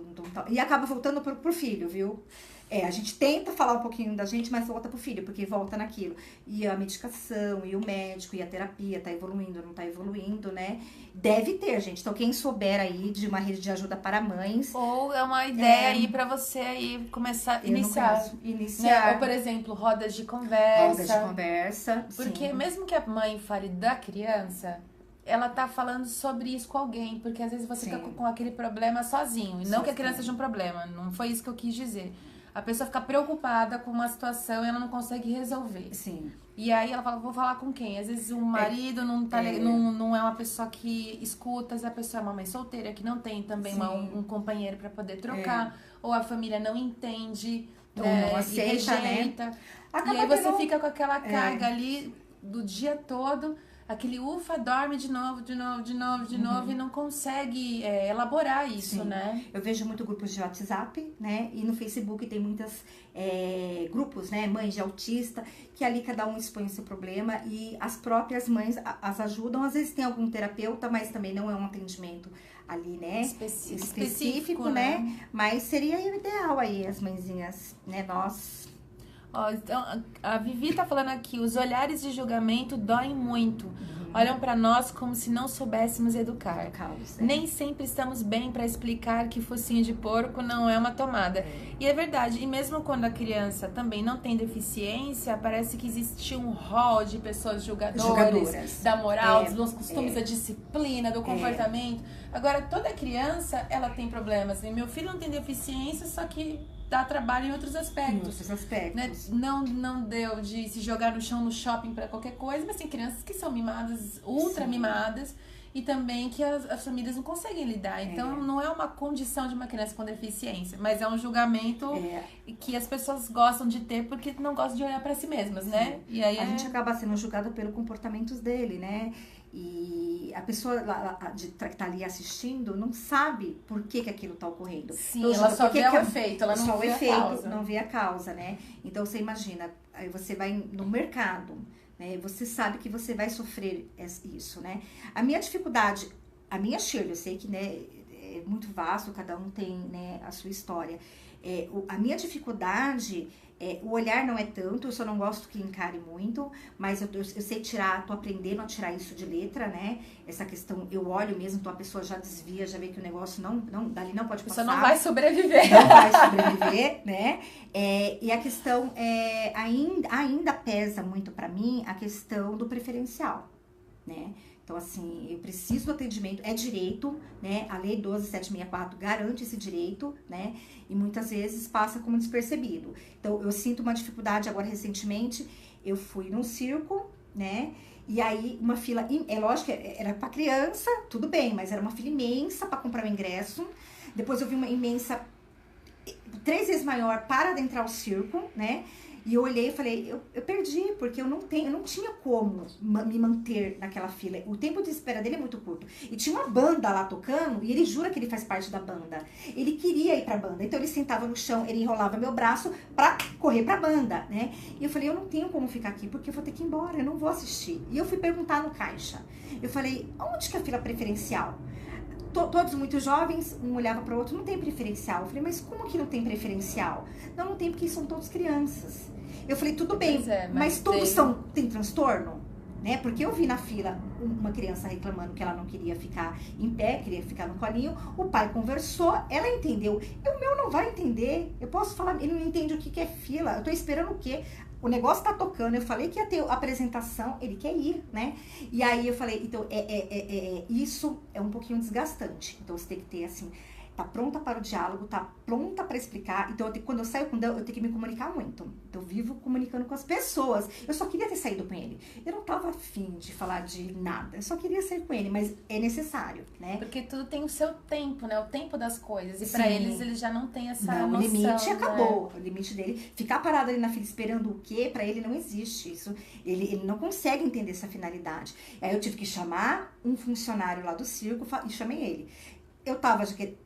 e acaba voltando pro filho, viu? A gente tenta falar um pouquinho da gente, mas volta pro filho, porque volta naquilo. E a medicação, e o médico, e a terapia, tá evoluindo, não tá evoluindo, né? Deve ter, gente. Então, quem souber aí de uma rede de ajuda para mães... Ou é uma ideia aí pra você aí começar a iniciar. Iniciar. Né? Ou, por exemplo, rodas de conversa. Rodas de conversa, Porque sim. mesmo que a mãe fale da criança, ela tá falando sobre isso com alguém. Porque às vezes você fica com aquele problema sozinho. E não que a criança seja um problema. Não foi isso que eu quis dizer. A pessoa fica preocupada com uma situação e ela não consegue resolver. Sim. E aí ela fala, vou falar com quem? Às vezes o marido não é uma pessoa que escuta, às vezes a pessoa é uma mãe solteira que não tem também um companheiro para poder trocar, ou a família não entende, ou não aceita, rejeita. Né? E aí você fica com aquela carga ali do dia todo, aquele dorme de novo, e não consegue elaborar isso, Sim. né? Eu vejo muito grupos de WhatsApp, né? E no Facebook tem muitas grupos, né? Mães de autista, que ali cada um expõe o seu problema e as próprias mães as ajudam. Às vezes tem algum terapeuta, mas também não é um atendimento ali, né? Específico, né? Mas seria o ideal aí, as mãezinhas, né? Nós... Ó, então, a Vivi tá falando aqui, os olhares de julgamento doem muito. Olham pra nós como se não soubéssemos educar. Nem sempre estamos bem pra explicar que focinho de porco não é uma tomada. E é verdade, e mesmo quando a criança também não tem deficiência, parece que existe um rol de pessoas julgadoras. Da moral, dos bons costumes, da disciplina, do comportamento. Agora, toda criança, ela tem problemas. E meu filho não tem deficiência, só que dá trabalho em outros aspectos. Né? Não deu de se jogar no chão no shopping pra qualquer coisa, mas tem crianças que são mimadas, ultra mimadas, e também que as famílias não conseguem lidar. Então, não é uma condição de uma criança com deficiência, mas é um julgamento que as pessoas gostam de ter porque não gostam de olhar pra si mesmas, né? E aí a gente acaba sendo julgada pelos comportamentos dele, né? E a pessoa que tá ali assistindo não sabe por que aquilo tá ocorrendo. Sim, então, ela só vê o efeito, ela não vê a causa. Não vê a causa, né? Então, você imagina, aí você vai no mercado, né? Você sabe que você vai sofrer isso, né? A minha dificuldade, a minha Shirley, eu sei que, né, é muito vasto, cada um tem, né, a sua história. A minha dificuldade... o olhar não é tanto, eu só não gosto que encare muito, mas eu sei tirar, tô aprendendo a tirar isso de letra, né? Essa questão, eu olho mesmo, então a pessoa já desvia, já vê que o negócio dali não pode passar. Você não vai sobreviver. Não vai sobreviver, né? E a questão, ainda pesa muito pra mim a questão do preferencial, né? Então, assim, eu preciso do atendimento, é direito, né? A Lei 12.764 garante esse direito, né? E muitas vezes passa como despercebido. Então, eu sinto uma dificuldade agora, recentemente, eu fui num circo, né? E aí, uma fila, é lógico, era pra criança, tudo bem, mas era uma fila imensa pra comprar o ingresso. Depois eu vi uma imensa, 3 vezes maior para adentrar o circo, né? E eu olhei e falei, eu perdi, porque eu não tinha como me manter naquela fila. O tempo de espera dele é muito curto. E tinha uma banda lá tocando, e ele jura que ele faz parte da banda. Ele queria ir pra banda, então ele sentava no chão, ele enrolava meu braço pra correr pra banda, né? E eu falei, eu não tenho como ficar aqui, porque eu vou ter que ir embora, eu não vou assistir. E eu fui perguntar no caixa. Eu falei, onde que é a fila preferencial? Todos muito jovens, um olhava para o outro, não tem preferencial. Eu falei, mas como que não tem preferencial? Não tem, porque são todos crianças. Eu falei, tudo bem, mas todos têm transtorno? Né? Porque eu vi na fila uma criança reclamando que ela não queria ficar em pé, queria ficar no colinho. O pai conversou, ela entendeu. O meu não vai entender. Eu posso falar, ele não entende o que é fila. Eu tô esperando o quê? O negócio tá tocando, eu falei que ia ter apresentação, ele quer ir, né? E aí eu falei, então, isso é um pouquinho desgastante. Então, você tem que ter, assim, tá pronta para o diálogo, tá pronta para explicar. Então, quando eu saio com o Dan, eu tenho que me comunicar muito. Então, eu vivo comunicando com as pessoas. Eu só queria ter saído com ele. Eu não tava afim de falar de nada. Eu só queria sair com ele, mas é necessário, né? Porque tudo tem o seu tempo, né? O tempo das coisas. E pra eles já não tem essa não, noção. O limite acabou. Né? O limite dele, ficar parado ali na fila esperando o quê? Pra ele não existe isso. Ele não consegue entender essa finalidade. Aí eu tive que chamar um funcionário lá do circo e chamei ele. Eu tava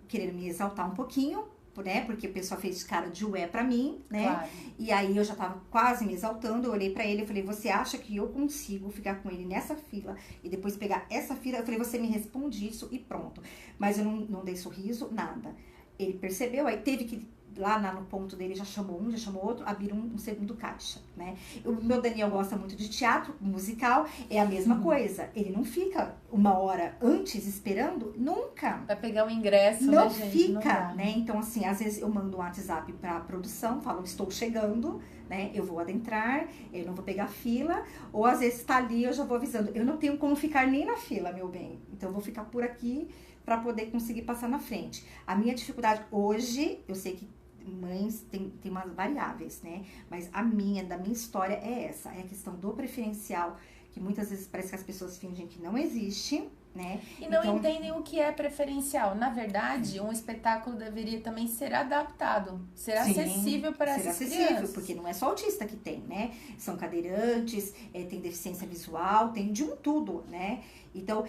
querendo me exaltar um pouquinho, né? Porque o pessoal fez cara de ué pra mim, né? Claro. E aí eu já tava quase me exaltando, eu olhei pra ele e falei, você acha que eu consigo ficar com ele nessa fila e depois pegar essa fila? Eu falei, você me responde isso e pronto. Mas eu não dei sorriso, nada. Ele percebeu, aí teve que lá no ponto dele, já chamou um, já chamou outro, abriram um segundo caixa, né? O meu Daniel gosta muito de teatro musical, é a mesma coisa. Ele não fica 1 hora antes esperando, nunca. Vai pegar o ingresso, não né, gente? Fica, não fica, né? Então, assim, às vezes eu mando um WhatsApp pra produção, falo, estou chegando, né? Eu vou adentrar, eu não vou pegar fila, ou às vezes tá ali, eu já vou avisando. Eu não tenho como ficar nem na fila, meu bem. Então, eu vou ficar por aqui para poder conseguir passar na frente. A minha dificuldade hoje, eu sei que mães tem umas variáveis, né? Mas da minha história é essa, é a questão do preferencial, que muitas vezes parece que as pessoas fingem que não existe, né? E não entendem o que é preferencial. Na verdade, um espetáculo deveria também ser adaptado, ser acessível para essas crianças. Porque não é só autista que tem, né? São cadeirantes, tem deficiência visual, tem de um tudo, né? Então,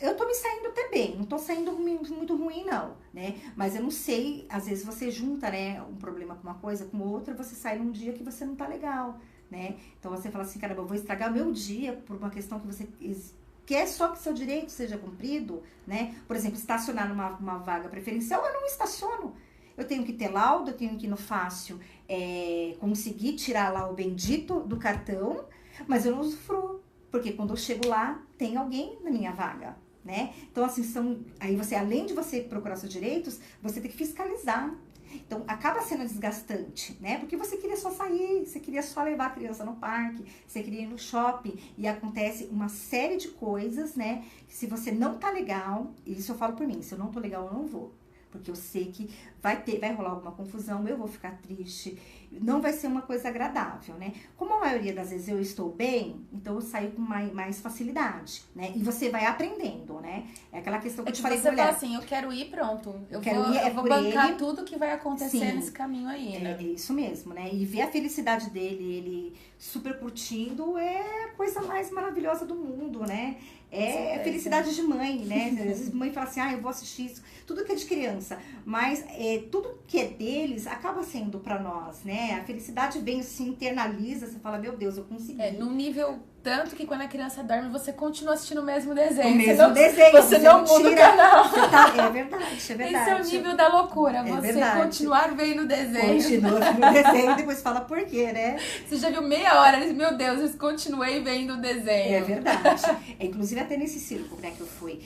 eu tô me saindo até bem, não tô saindo muito ruim, não, né? Mas eu não sei, às vezes você junta, né, um problema com uma coisa, com outra, você sai num dia que você não tá legal, né? Então, você fala assim, caramba, eu vou estragar meu dia por uma questão que você quer só que seu direito seja cumprido, né? Por exemplo, estacionar numa vaga preferencial, eu não estaciono. Eu tenho que ter laudo, eu tenho que ir no fácil conseguir tirar lá o bendito do cartão, mas eu não usufruo. Porque quando eu chego lá, tem alguém na minha vaga, né? Então, assim, aí você, além de você procurar seus direitos, você tem que fiscalizar. Então, acaba sendo desgastante, né? Porque você queria só sair, você queria só levar a criança no parque, você queria ir no shopping. E acontece uma série de coisas, né? Que se você não tá legal, isso eu falo por mim, se eu não tô legal, eu não vou. Porque eu sei que vai rolar alguma confusão, eu vou ficar triste, não vai ser uma coisa agradável, né? Como a maioria das vezes eu estou bem, então eu saio com mais facilidade, né? E você vai aprendendo, né? É aquela questão que eu te falei, você fala assim, eu quero ir, pronto. Eu vou bancar tudo que vai acontecer nesse caminho aí, né? É isso mesmo, né? E ver a felicidade dele, ele super curtindo, é a coisa mais maravilhosa do mundo, né? É felicidade de mãe, né? Às vezes a mãe fala assim, eu vou assistir isso. Tudo que é de criança. Mas tudo que é deles acaba sendo pra nós, né? A felicidade vem, se internaliza, você fala, meu Deus, eu consegui. Num nível tanto que quando a criança dorme, você continua assistindo o mesmo desenho. O mesmo desenho. Você não muda o canal. É verdade, é verdade. Esse é o nível da loucura. Você continuar vendo o desenho. Continua vendo o desenho e depois fala por quê, né? Você já viu meia hora, meu Deus, eu continuei vendo o desenho. É verdade. Inclusive até nesse circo, né, que eu fui,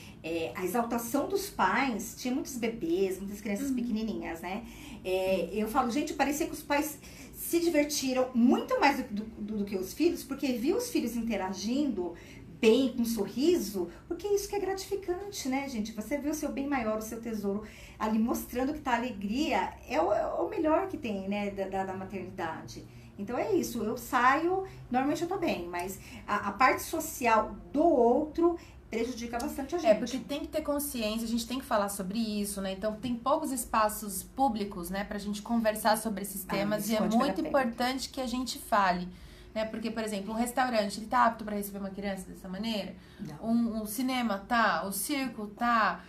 a exaltação dos pais, tinha muitos bebês, muitas crianças pequenininhas, né? Eu falo, gente, parecia que os pais se divertiram muito mais do que os filhos, porque viu os filhos interagindo bem, com um sorriso, porque isso que é gratificante, né, gente? Você vê o seu bem maior, o seu tesouro ali mostrando que tá a alegria, é o melhor que tem, né, da maternidade. Então é isso, eu saio, normalmente eu tô bem, mas a parte social do outro prejudica bastante a gente. Porque tem que ter consciência, a gente tem que falar sobre isso, né? Então tem poucos espaços públicos, né, pra gente conversar sobre esses temas e é muito importante que a gente fale, né? Porque, por exemplo, um restaurante, ele tá apto pra receber uma criança dessa maneira? Não. Um cinema tá, o circo tá,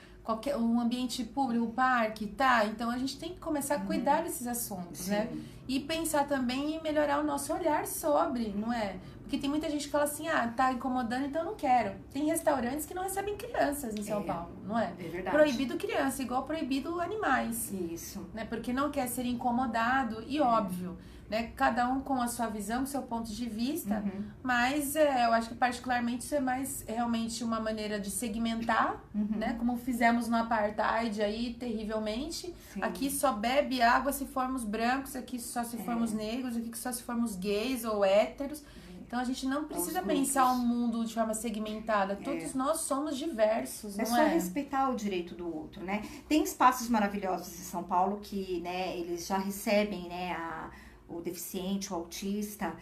um ambiente público, o parque tá. Então a gente tem que começar a cuidar desses assuntos, Sim. né? E pensar também em melhorar o nosso olhar sobre, não é? Porque tem muita gente que fala assim, tá incomodando, então eu não quero. Tem restaurantes que não recebem crianças em São Paulo, não é? É verdade. Proibido criança, igual proibido animais. Isso. Né? Porque não quer ser incomodado e óbvio, né? Cada um com a sua visão, com o seu ponto de vista, mas eu acho que particularmente isso é mais realmente uma maneira de segmentar, né? Como fizemos no apartheid aí, terrivelmente. Sim. Aqui só bebe água se formos brancos, aqui só se formos negros, aqui só se formos gays ou héteros. Então a gente não precisa pensar o mundo de forma segmentada. Todos nós somos diversos, não é? É só respeitar o direito do outro, né? Tem espaços maravilhosos em São Paulo que, né, eles já recebem, né, o deficiente, o autista,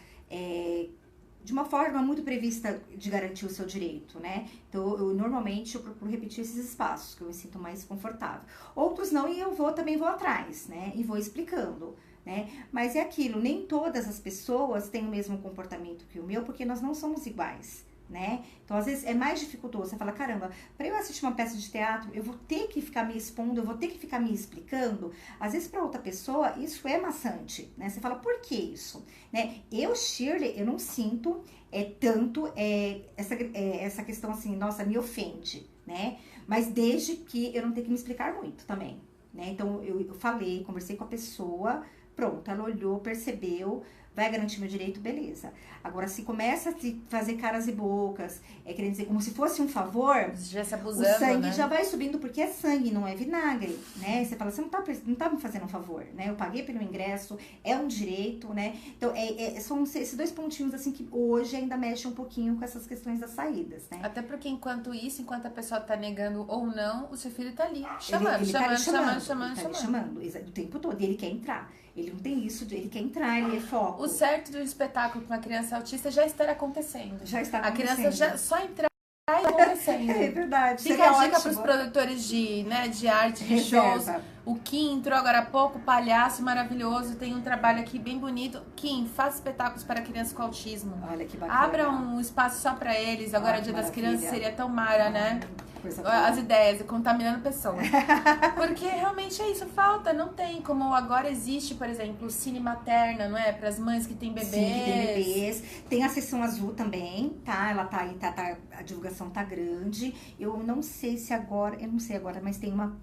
de uma forma muito prevista de garantir o seu direito, né? Então, normalmente eu procuro repetir esses espaços, que eu me sinto mais confortável. Outros não, e eu também vou atrás, né? E vou explicando, né? Mas é aquilo, nem todas as pessoas têm o mesmo comportamento que o meu, porque nós não somos iguais, né? Então, às vezes, é mais dificultoso. Você fala, caramba, para eu assistir uma peça de teatro, eu vou ter que ficar me expondo, eu vou ter que ficar me explicando. Às vezes, para outra pessoa, isso é maçante, né? Você fala, por que isso? Né? Eu, Shirley, eu não sinto tanto essa questão assim, nossa, me ofende, né? Mas desde que eu não tenho que me explicar muito também, né? Então, eu falei, conversei com a pessoa, pronto, ela olhou, percebeu, vai garantir meu direito, beleza. Agora, se começa a fazer caras e bocas, querendo dizer, como se fosse um favor, já se abusando, o sangue, né, já vai subindo, porque é sangue, não é vinagre, né? Você fala, você não tá me fazendo um favor, né? Eu paguei pelo ingresso, é um direito, né? Então, são esses dois pontinhos, assim, que hoje ainda mexem um pouquinho com essas questões das saídas, né? Até porque, enquanto a pessoa tá negando ou não, o seu filho tá ali, chamando, chamando. O tempo todo, e ele quer entrar. Ele não tem isso, ele quer entrar, ele é foco. O certo do espetáculo com uma criança autista já estará acontecendo. Já está acontecendo. A criança já só entrar e acontecendo. É verdade. Fica a dica para os produtores de arte, de shows. O Kim entrou agora há pouco, palhaço maravilhoso, tem um trabalho aqui bem bonito. Kim, faz espetáculos para crianças com autismo. Olha que bacana. Abra um espaço só para eles. Agora, Dia das Crianças, seria tão mara, né? As As ideias, contaminando pessoas. Porque realmente é isso, falta, não tem. Como agora existe, por exemplo, o Cine Materna, não é? Para as mães que têm bebês. Sim, que tem bebês. Tem a Sessão Azul também, tá? Ela tá aí, a divulgação tá grande. Eu não sei agora, mas tem uma...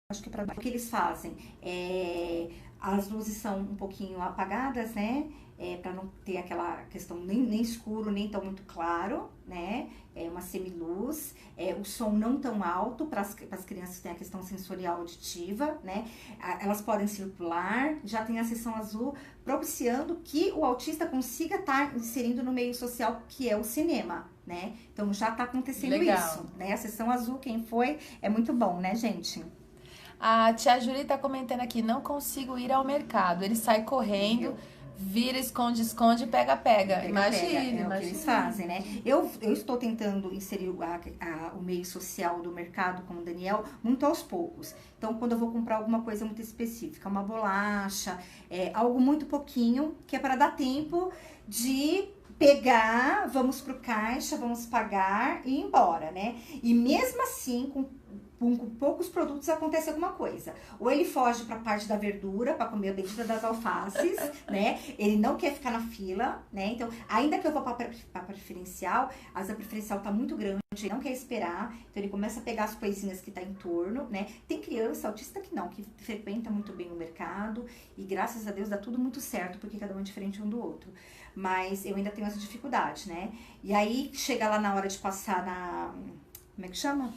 Acho que o que eles fazem? As luzes são um pouquinho apagadas, né? Para não ter aquela questão nem escuro, nem tão muito claro, né? É uma semiluz, o som não tão alto para as crianças que têm a questão sensorial auditiva, né? Elas podem circular, já tem a Sessão Azul propiciando que o autista consiga estar inserindo no meio social, que é o cinema, né? Então já está acontecendo isso, né? A Sessão Azul, quem foi, é muito bom, né, gente? A tia Júlia tá comentando aqui, não consigo ir ao mercado. Ele sai correndo, vira, esconde, pega. Imagina. O que eles fazem, né? Eu estou tentando inserir o meio social do mercado com o Daniel muito aos poucos. Então, quando eu vou comprar alguma coisa muito específica, uma bolacha, algo muito pouquinho, que é para dar tempo de pegar, vamos pro caixa, vamos pagar e ir embora, né? E mesmo assim, com poucos produtos acontece alguma coisa. Ou ele foge para a parte da verdura, para comer a bendita das alfaces, né? Ele não quer ficar na fila, né? Então, ainda que eu vou para preferencial, a preferencial tá muito grande, ele não quer esperar, então ele começa a pegar as coisinhas que tá em torno, né? Tem criança autista que frequenta muito bem o mercado e graças a Deus dá tudo muito certo, porque cada um é diferente um do outro. Mas eu ainda tenho essa dificuldade, né? E aí, chega lá na hora de passar como é que chama?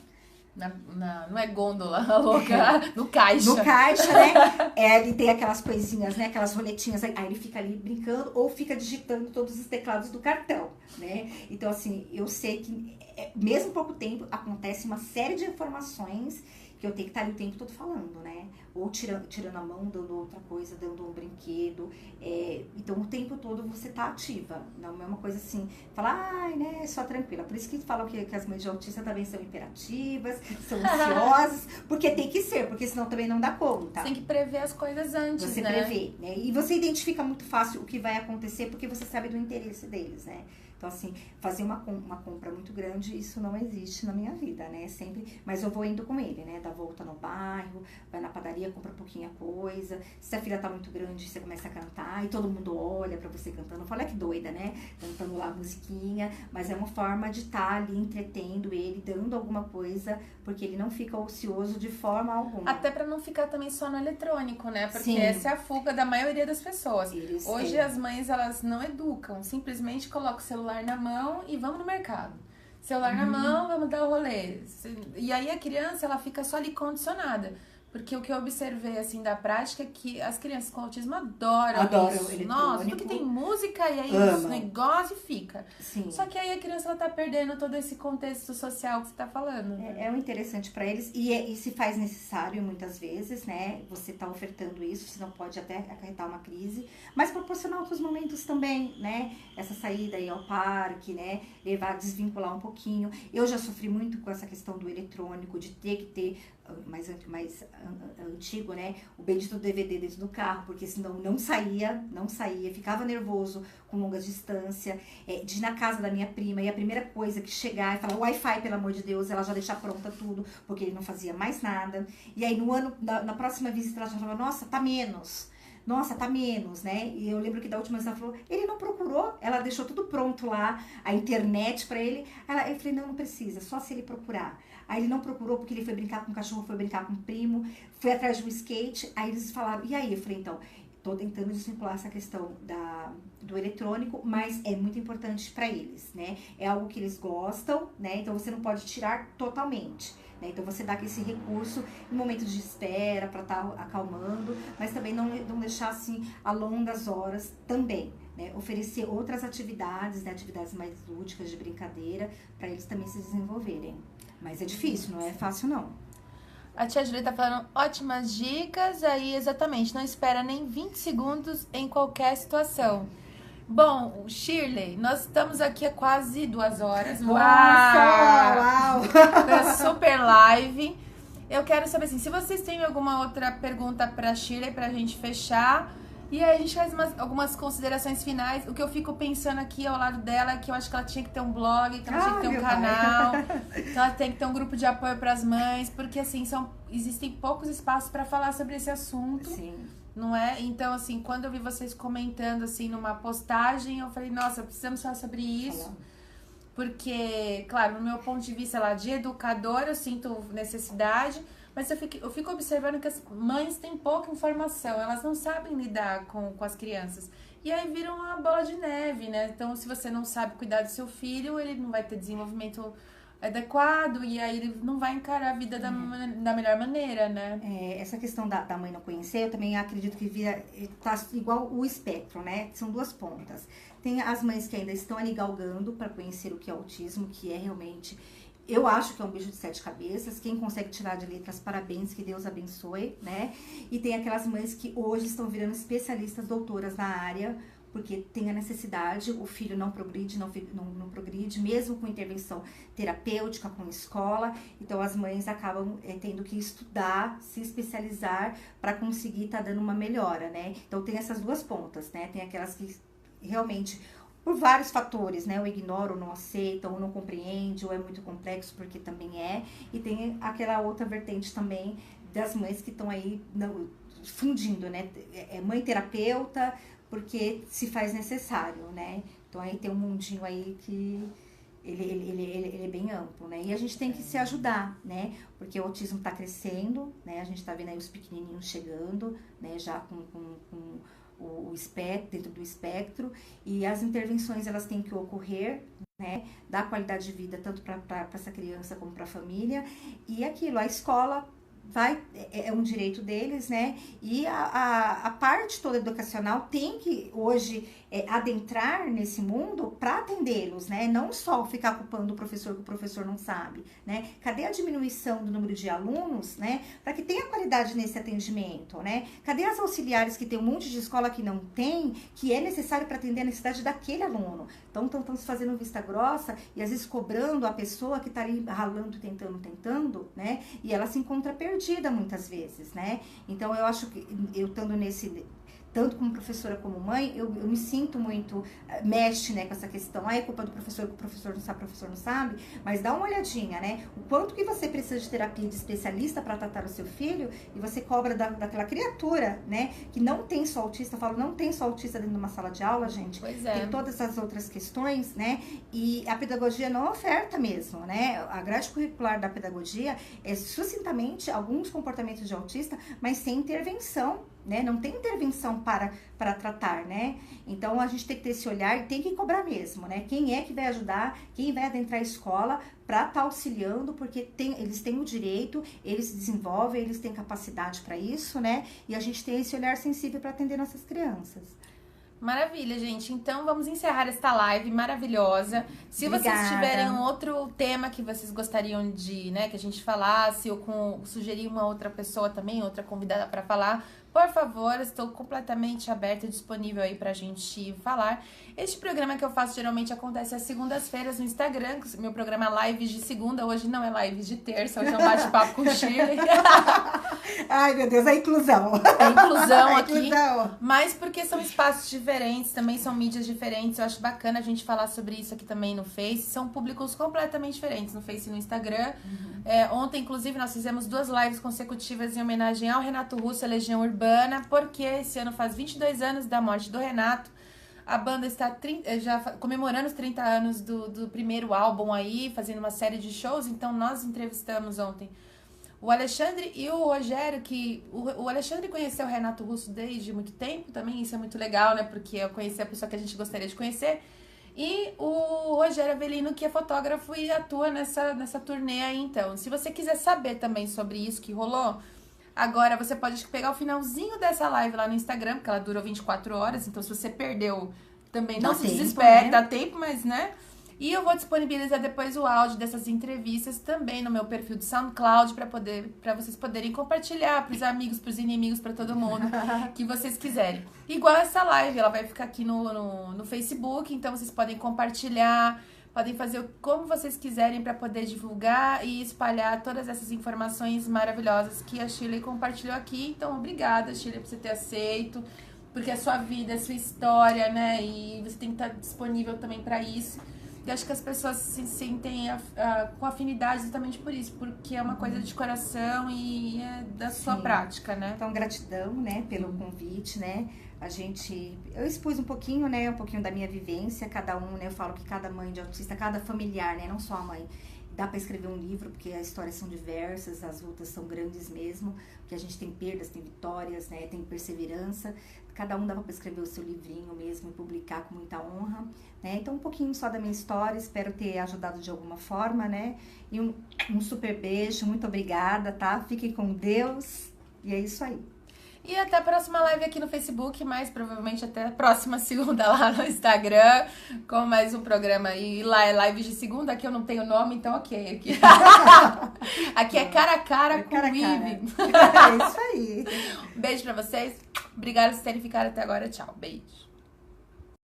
Não é gôndola, louca, no caixa. No caixa, né? Ele tem aquelas coisinhas, né? Aquelas roletinhas, aí ele fica ali brincando ou fica digitando todos os teclados do cartão, né? Então, assim, eu sei que mesmo pouco tempo acontece uma série de informações que eu tenho que estar ali o tempo todo falando, né? Ou tirando a mão, dando outra coisa, dando um brinquedo. Então, o tempo todo você tá ativa. Não é uma coisa assim, falar, né, só tranquila. Por isso que falam que as mães de autista também são imperativas, são ansiosas, porque tem que ser, porque senão também não dá conta. Tem que prever as coisas antes, você prevê, né? E você identifica muito fácil o que vai acontecer, porque você sabe do interesse deles, né? Então, assim, fazer uma compra muito grande, isso não existe na minha vida, né? Sempre, mas eu vou indo com ele, né? Dá volta no bairro, vai na padaria, compra pouquinha coisa. Se a filha tá muito grande, você começa a cantar e todo mundo olha pra você cantando. Olha que doida, né? Cantando lá a musiquinha, mas é uma forma de estar ali entretendo ele, dando alguma coisa, porque ele não fica ocioso de forma alguma. Até pra não ficar também só no eletrônico, né? Porque essa é a fuga da maioria das pessoas. Hoje as mães, elas não educam, simplesmente colocam o celular na mão e vamos no mercado. Celular na mão, vamos dar o rolê. E aí a criança, ela fica só ali condicionada. Porque o que eu observei, assim, da prática é que as crianças com autismo adoram isso. Nossa, tudo que tem música e aí os negócios fica. Sim. Só que aí a criança, ela tá perdendo todo esse contexto social que você tá falando. É um interessante para eles e se faz necessário muitas vezes, né? Você tá ofertando isso, você não pode até acarretar uma crise, mas proporcionar outros momentos também, né? Essa saída aí ao parque, né? Levar, desvincular um pouquinho. Eu já sofri muito com essa questão do eletrônico, de ter que ter mais antigo, né? O bendito DVD dentro do carro, porque senão não saía, ficava nervoso com longa distância, de ir na casa da minha prima e a primeira coisa que chegar e falar Wi-Fi, pelo amor de Deus, ela já deixar pronta tudo, porque ele não fazia mais nada. E aí na próxima visita ela já falava, nossa, tá menos, né? E eu lembro que da última vez ela falou, ele não procurou, ela deixou tudo pronto lá, a internet pra ele. Eu falei, não precisa, só se ele procurar. Aí ele não procurou porque ele foi brincar com o cachorro, foi brincar com o primo, foi atrás de um skate. Aí eles falaram, e aí? Eu falei, então, tô tentando desvincular essa questão do eletrônico, mas é muito importante para eles, né? É algo que eles gostam, né? Então você não pode tirar totalmente, né? Então você dá esse recurso em momentos de espera para estar acalmando, mas também não deixar assim a longas horas também, né? Oferecer outras atividades, né? Atividades mais lúdicas, de brincadeira, para eles também se desenvolverem. Mas é difícil, não é fácil não. A tia Júlia tá falando ótimas dicas, aí exatamente, não espera nem 20 segundos em qualquer situação. Bom, Shirley, nós estamos aqui há quase 2 horas. Uau! Foi super live. Eu quero saber assim, se vocês têm alguma outra pergunta pra Shirley pra gente fechar. E aí a gente faz algumas considerações finais. O que eu fico pensando aqui ao lado dela é que eu acho que ela tinha que ter um blog, que ela tinha que ter um canal, que ela tem que ter um grupo de apoio para as mães, porque assim, existem poucos espaços para falar sobre esse assunto. Sim. Não é? Então, assim, quando eu vi vocês comentando assim numa postagem, eu falei, nossa, precisamos falar sobre isso. Porque, claro, no meu ponto de vista lá de educadora, eu sinto necessidade. Mas eu fico observando que as mães têm pouca informação, elas não sabem lidar com as crianças. E aí vira uma bola de neve, né? Então, se você não sabe cuidar do seu filho, ele não vai ter desenvolvimento adequado e aí ele não vai encarar a vida da melhor maneira, né? Essa questão da mãe não conhecer, eu também acredito que tá igual o espectro, né? São 2 pontas. Tem as mães que ainda estão ali galgando para conhecer o que é autismo, que é realmente... Eu acho que é um bicho de 7 cabeças. Quem consegue tirar de letras, parabéns, que Deus abençoe, né? E tem aquelas mães que hoje estão virando especialistas, doutoras na área, porque tem a necessidade, o filho não progride, não progride, mesmo com intervenção terapêutica, com escola. Então as mães acabam tendo que estudar, se especializar para conseguir estar dando uma melhora, né? Então tem essas 2 pontas, né? Tem aquelas que realmente... por vários fatores, né? Ou ignora, ou não aceita, ou não compreende, ou é muito complexo, porque também é. E tem aquela outra vertente também das mães que estão aí fundindo, né? É mãe terapeuta, porque se faz necessário, né? Então aí tem um mundinho aí que ele é bem amplo, né? E a gente tem que se ajudar, né? Porque o autismo está crescendo, né? A gente está vendo aí os pequenininhos chegando, né? Já com o espectro, dentro do espectro, e as intervenções elas têm que ocorrer, né, dar qualidade de vida tanto para essa criança como para a família, e aquilo, a escola é um direito deles, né, e a parte toda educacional tem que hoje adentrar nesse mundo para atendê-los, né, não só ficar culpando o professor que o professor não sabe, né, cadê a diminuição do número de alunos, né, para que tenha qualidade nesse atendimento, né, cadê as auxiliares que tem um monte de escola que não tem, que é necessário para atender a necessidade daquele aluno, então estão se fazendo vista grossa e às vezes cobrando a pessoa que está ali ralando, tentando, né, e ela se encontra perdida muitas vezes, né, então eu acho que eu estando tanto como professora como mãe, eu me sinto muito, mexe, né, com essa questão, é culpa do professor, que o professor não sabe, mas dá uma olhadinha, né, o quanto que você precisa de terapia de especialista para tratar o seu filho, e você cobra daquela criatura, né, que não tem só autista, eu falo, não tem só autista dentro de uma sala de aula, gente, tem todas as outras questões, né, e a pedagogia não oferta mesmo, né, a grade curricular da pedagogia é sucintamente alguns comportamentos de autista, mas sem intervenção, né? Não tem intervenção para tratar, né? Então, a gente tem que ter esse olhar e tem que cobrar mesmo, né? Quem é que vai ajudar, quem vai adentrar a escola para estar auxiliando, porque eles têm o direito, eles se desenvolvem, eles têm capacidade para isso, né? E a gente tem esse olhar sensível para atender nossas crianças. Maravilha, gente. Então, vamos encerrar esta live maravilhosa. Se Obrigada. vocês tiverem um outro tema que vocês gostariam de, né, que a gente falasse, ou sugerir uma outra pessoa também, outra convidada para falar, por favor, estou completamente aberta e disponível aí pra gente falar. Este programa que eu faço geralmente acontece às segundas-feiras no Instagram. Meu programa é Lives de segunda, hoje não é Lives de terça, hoje é um bate-papo com o Shirley. Ai, meu Deus, a inclusão. A inclusão A aqui. inclusão. Mas porque são espaços diferentes, também são mídias diferentes. Eu acho bacana a gente falar sobre isso aqui também no Face. São públicos completamente diferentes no Face e no Instagram. Ontem, inclusive, nós fizemos 2 lives consecutivas em homenagem ao Renato Russo, a Legião Urbana, porque esse ano faz 22 anos da morte do Renato. A banda está já comemorando os 30 anos do primeiro álbum aí, fazendo uma série de shows. Então, nós entrevistamos ontem o Alexandre e o Rogério, que o Alexandre conheceu o Renato Russo desde muito tempo também. Isso é muito legal, né? Porque eu conheci a pessoa que a gente gostaria de conhecer. E o Rogério Avelino, que é fotógrafo e atua nessa turnê aí. Então, se você quiser saber também sobre isso que rolou, agora você pode pegar o finalzinho dessa live lá no Instagram, porque ela durou 24 horas. Então, se você perdeu, também não se desespere, né? Dá tempo, mas, né? E eu vou disponibilizar depois o áudio dessas entrevistas também no meu perfil do SoundCloud para vocês poderem compartilhar pros amigos, pros inimigos, para todo mundo que vocês quiserem. Igual essa live, ela vai ficar aqui no Facebook, então vocês podem compartilhar, podem fazer como vocês quiserem para poder divulgar e espalhar todas essas informações maravilhosas que a Shirley compartilhou aqui. Então, obrigada, Shirley, por você ter aceito, porque é sua vida, é sua história, né? E você tem que estar disponível também para isso. E acho que as pessoas se sentem com afinidade exatamente por isso, porque é uma coisa de coração e é da sua prática, né? Então, gratidão, né, pelo convite, né? Eu expus um pouquinho, né, um pouquinho da minha vivência, cada um, né, eu falo que cada mãe de autista, cada familiar, né, não só a mãe, dá para escrever um livro, porque as histórias são diversas, as lutas são grandes mesmo, porque a gente tem perdas, tem vitórias, né, tem perseverança, cada um dava para escrever o seu livrinho mesmo e publicar com muita honra, né, então um pouquinho só da minha história, espero ter ajudado de alguma forma, né, e um super beijo, muito obrigada, tá, fiquem com Deus, e é isso aí. E até a próxima live aqui no Facebook, mais provavelmente até a próxima segunda lá no Instagram, com mais um programa. E lá é live de segunda, aqui eu não tenho nome, então ok. Aqui é cara a cara com o Ive. É isso aí. Beijo pra vocês. Obrigada por terem ficado até agora. Tchau. Beijo.